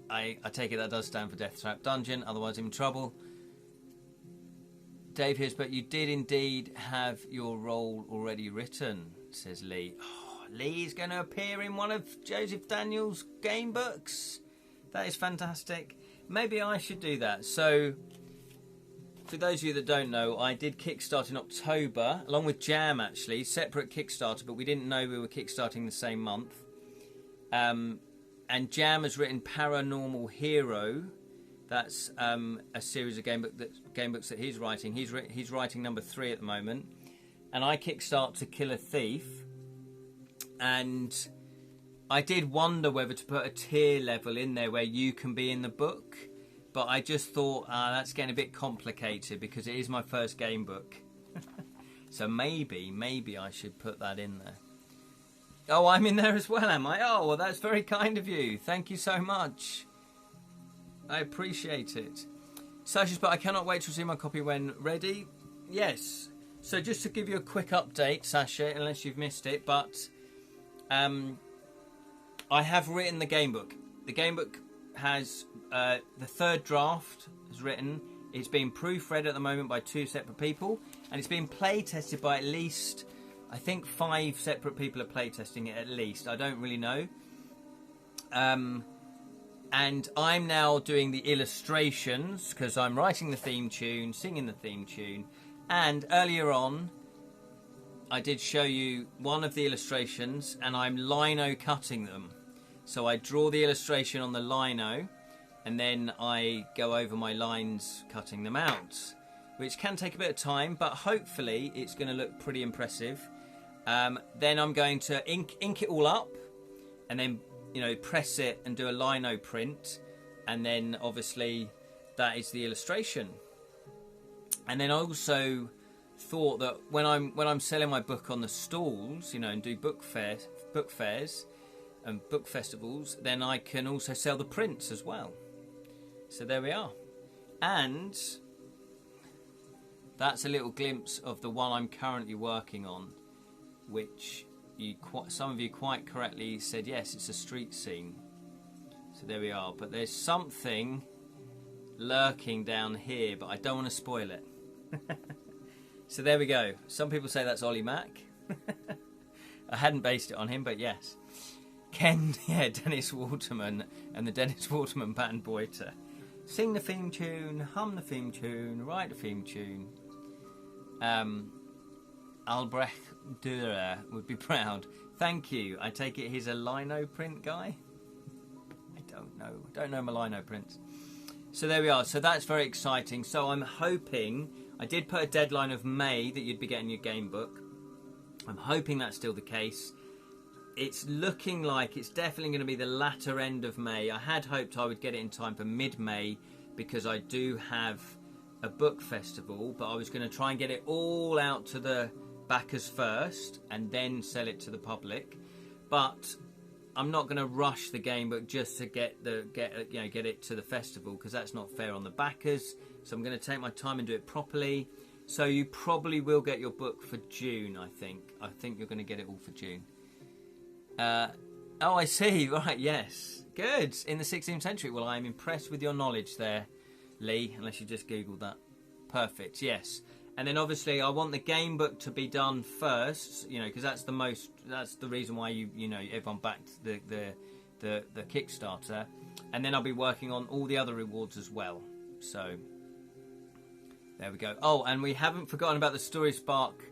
I take it that does stand for Death Trap Dungeon, otherwise I'm in trouble. Dave here's, but you did indeed have your role already written, says Lee. Oh, Lee's going to appear in one of Joseph Daniels' game books. That is fantastic. Maybe I should do that. So, for those of you that don't know, I did Kickstart in October, along with Jam actually, separate Kickstarter, but we didn't know we were Kickstarting the same month. And Jam has written Paranormal Hero. That's a series of game books that he's writing. He's writing number 3 at the moment. And I kickstart To Kill a Thief. And I did wonder whether to put a tier level in there where you can be in the book. But I just thought, that's getting a bit complicated because it is my first game book. So maybe I should put that in there. Oh, I'm in there as well, am I? Oh, well, that's very kind of you. Thank you so much. I appreciate it. Sasha's, but I cannot wait to receive my copy when ready. Yes. So just to give you a quick update, Sasha, unless you've missed it, but I have written the game book. The game book has the 3rd draft is written. It's being proofread at the moment by 2 separate people, and it's being play tested by at least, I think 5 separate people are play testing it at least. I don't really know. And I'm now doing the illustrations because I'm writing the theme tune, singing the theme tune. And earlier on, I did show you one of the illustrations and I'm lino cutting them. So I draw the illustration on the lino and then I go over my lines cutting them out, which can take a bit of time, but hopefully it's going to look pretty impressive. Then I'm going to ink it all up and then press it and do a lino print, and then obviously that is the illustration. And then I also thought that when I'm selling my book on the stalls, and do book fairs and book festivals, then I can also sell the prints as well. So there we are. And that's a little glimpse of the one I'm currently working on, which some of you quite correctly said, yes, it's a street scene. So there we are. But there's something lurking down here, but I don't want to spoil it. So there we go. Some people say that's Ollie Mack. I hadn't based it on him, but yes. Ken, Dennis Waterman and the Dennis Waterman Band Boiter. Sing the theme tune, hum the theme tune, write the theme tune. Albrecht Dürer would be proud. Thank you. I take it he's a lino print guy? I don't know my lino prints. So there we are. So that's very exciting. So I'm hoping, I did put a deadline of May that you'd be getting your game book. I'm hoping that's still the case. It's looking like it's definitely going to be the latter end of May. I had hoped I would get it in time for mid-May because I do have a book festival, but I was going to try and get it all out to the backers first and then sell it to the public. But I'm not going to rush the game book just to get it to the festival, because that's not fair on the backers. So I'm going to take my time and do it properly. So you probably will get your book for June, I think. I think you're going to get it all for June. Oh, I see. Right, yes. Good. In the 16th century. Well, I'm impressed with your knowledge there, Lee, unless you just Googled that. Perfect, yes. And then obviously I want the game book to be done first, because that's the reason why everyone backed the Kickstarter. And then I'll be working on all the other rewards as well. So there we go. Oh, and we haven't forgotten about the Story Spark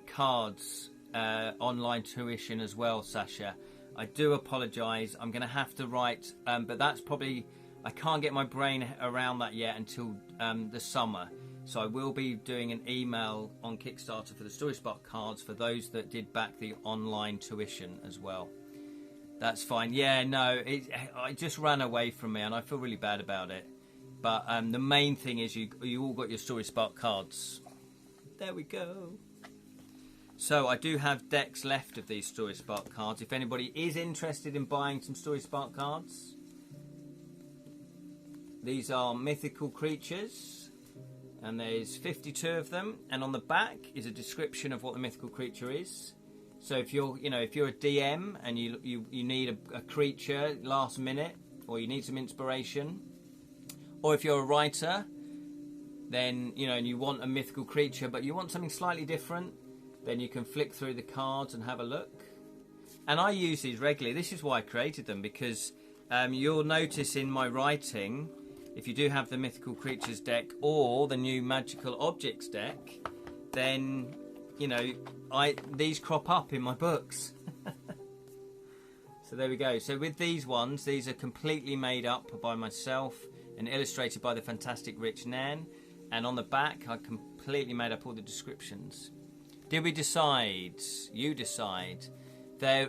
cards online tuition as well, Sasha. I do apologise. I'm going to have to write, but that's probably, I can't get my brain around that yet until the summer. So I will be doing an email on Kickstarter for the Story Spark cards for those that did back the online tuition as well. That's fine. Yeah, no, it just ran away from me and I feel really bad about it. But the main thing is you all got your Story Spark cards. There we go. So I do have decks left of these Story Spark cards. If anybody is interested in buying some Story Spark cards, these are mythical creatures. And there's 52 of them, and on the back is a description of what the mythical creature is. So if you're a DM and you need a creature last minute, or you need some inspiration, or if you're a writer, then and you want a mythical creature, but you want something slightly different, then you can flick through the cards and have a look. And I use these regularly. This is why I created them, because You'll notice in my writing, if you do have the Mythical Creatures deck or the new Magical Objects deck, then, you know, these crop up in my books. So there we go. So with these ones, these are completely made up by myself and illustrated by the fantastic Rich Nan. And on the back, I completely made up all the descriptions. Did we decide? You decide. They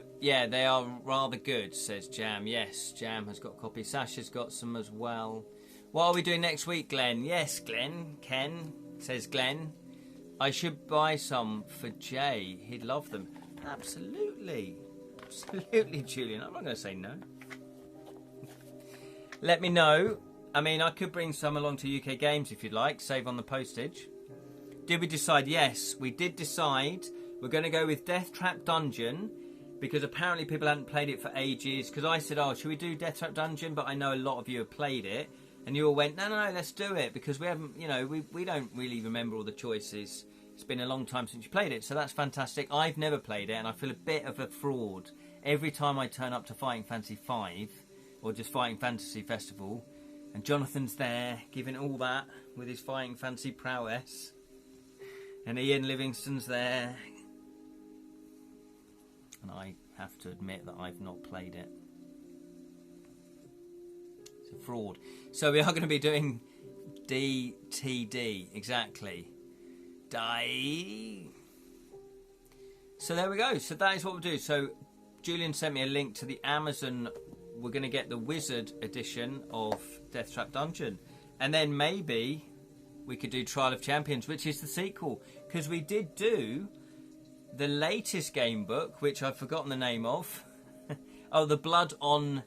are rather good, says Jam. Yes, Jam has got a copy. Sasha's got some as well. What are we doing next week, Glenn? Yes, Glenn. Ken, says Glenn. I should buy some for Jay. He'd love them. Absolutely. Absolutely, Julian. I'm not going to say no. Let me know. I mean, I could bring some along to UK Games if you'd like. Save on the postage. Did we decide? Yes, we did decide. We're going to go with Death Trap Dungeon because apparently people hadn't played it for ages. Because I said, oh, should we do Death Trap Dungeon? But I know a lot of you have played it. And you all went, no, let's do it. Because we haven't, you know, we don't really remember all the choices. It's been a long time since you played it. So that's fantastic. I've never played it and I feel a bit of a fraud. Every time I turn up to Fighting Fantasy 5 or just Fighting Fantasy Festival and Jonathan's there giving all that with his Fighting Fantasy prowess. And Ian Livingston's there. And I have to admit that I've not played it. It's a fraud. So we are going to be doing DTD, exactly. So there we go. So that is what we'll do. So Julian sent me a link to the Amazon. We're going to get the Wizard edition of Death Trap Dungeon. And then maybe we could do Trial of Champions, which is the sequel. Because we did do the latest game book, which I've forgotten the name of. Oh, the Blood on...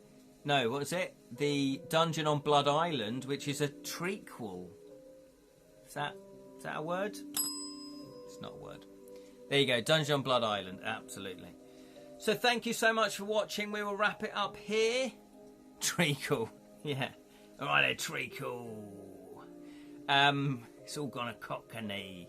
No, what is it? The Dungeon on Blood Island, which is a trequel. Is that a word? It's not a word. There you go, Dungeon on Blood Island, absolutely. So thank you so much for watching. We will wrap it up here. Treacle, yeah. All right, there, treacle. It's all gone a cockney.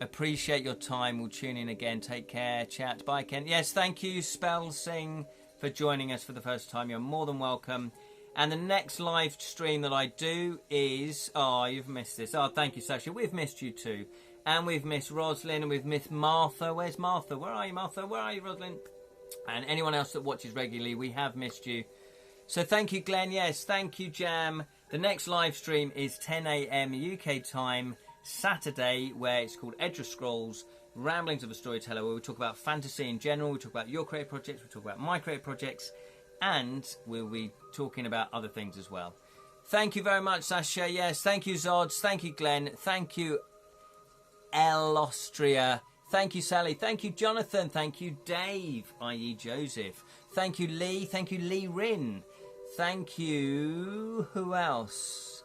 Appreciate your time. We'll tune in again. Take care. Chat. Bye, Ken. Yes, thank you, Spellsing, for joining us for the first time. You're more than welcome. And the next live stream that I do is... Oh, you've missed this. Oh, thank you, Sasha. We've missed you too. And we've missed Roslyn and we've missed Martha. Where's Martha? Where are you, Martha? Where are you, Roslyn? And anyone else that watches regularly, we have missed you. So thank you, Glenn. Yes, thank you, Jam. The next live stream is 10 a.m. UK time, Saturday, where it's called Edra Scrolls, Ramblings of a Storyteller, where we talk about fantasy in general, we talk about your creative projects, we talk about my creative projects, and we'll be talking about other things as well. Thank you very much, Sasha. Yes, thank you, Zods. Thank you, Glenn. Thank you, El Austria. Thank you, Sally. Thank you, Jonathan. Thank you, Dave, i.e. Joseph. Thank you, Lee. Thank you, Lee Rin. Thank you... Who else?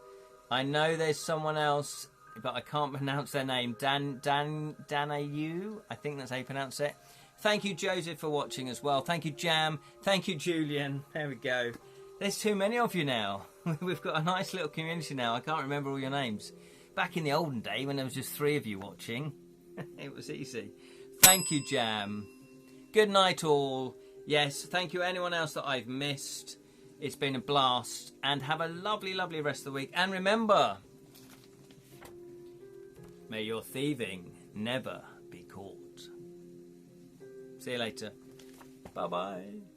I know there's someone else, but I can't pronounce their name. Danayu? I think that's how you pronounce it. Thank you, Joseph, for watching as well. Thank you, Jam. Thank you, Julian. There we go. There's too many of you now. We've got a nice little community now. I can't remember all your names. Back in the olden day when there was just 3 of you watching, it was easy. Thank you, Jam. Good night, all. Yes, thank you anyone else that I've missed. It's been a blast. And have a lovely, lovely rest of the week. And remember, may your thieving never be caught. See you later. Bye-bye.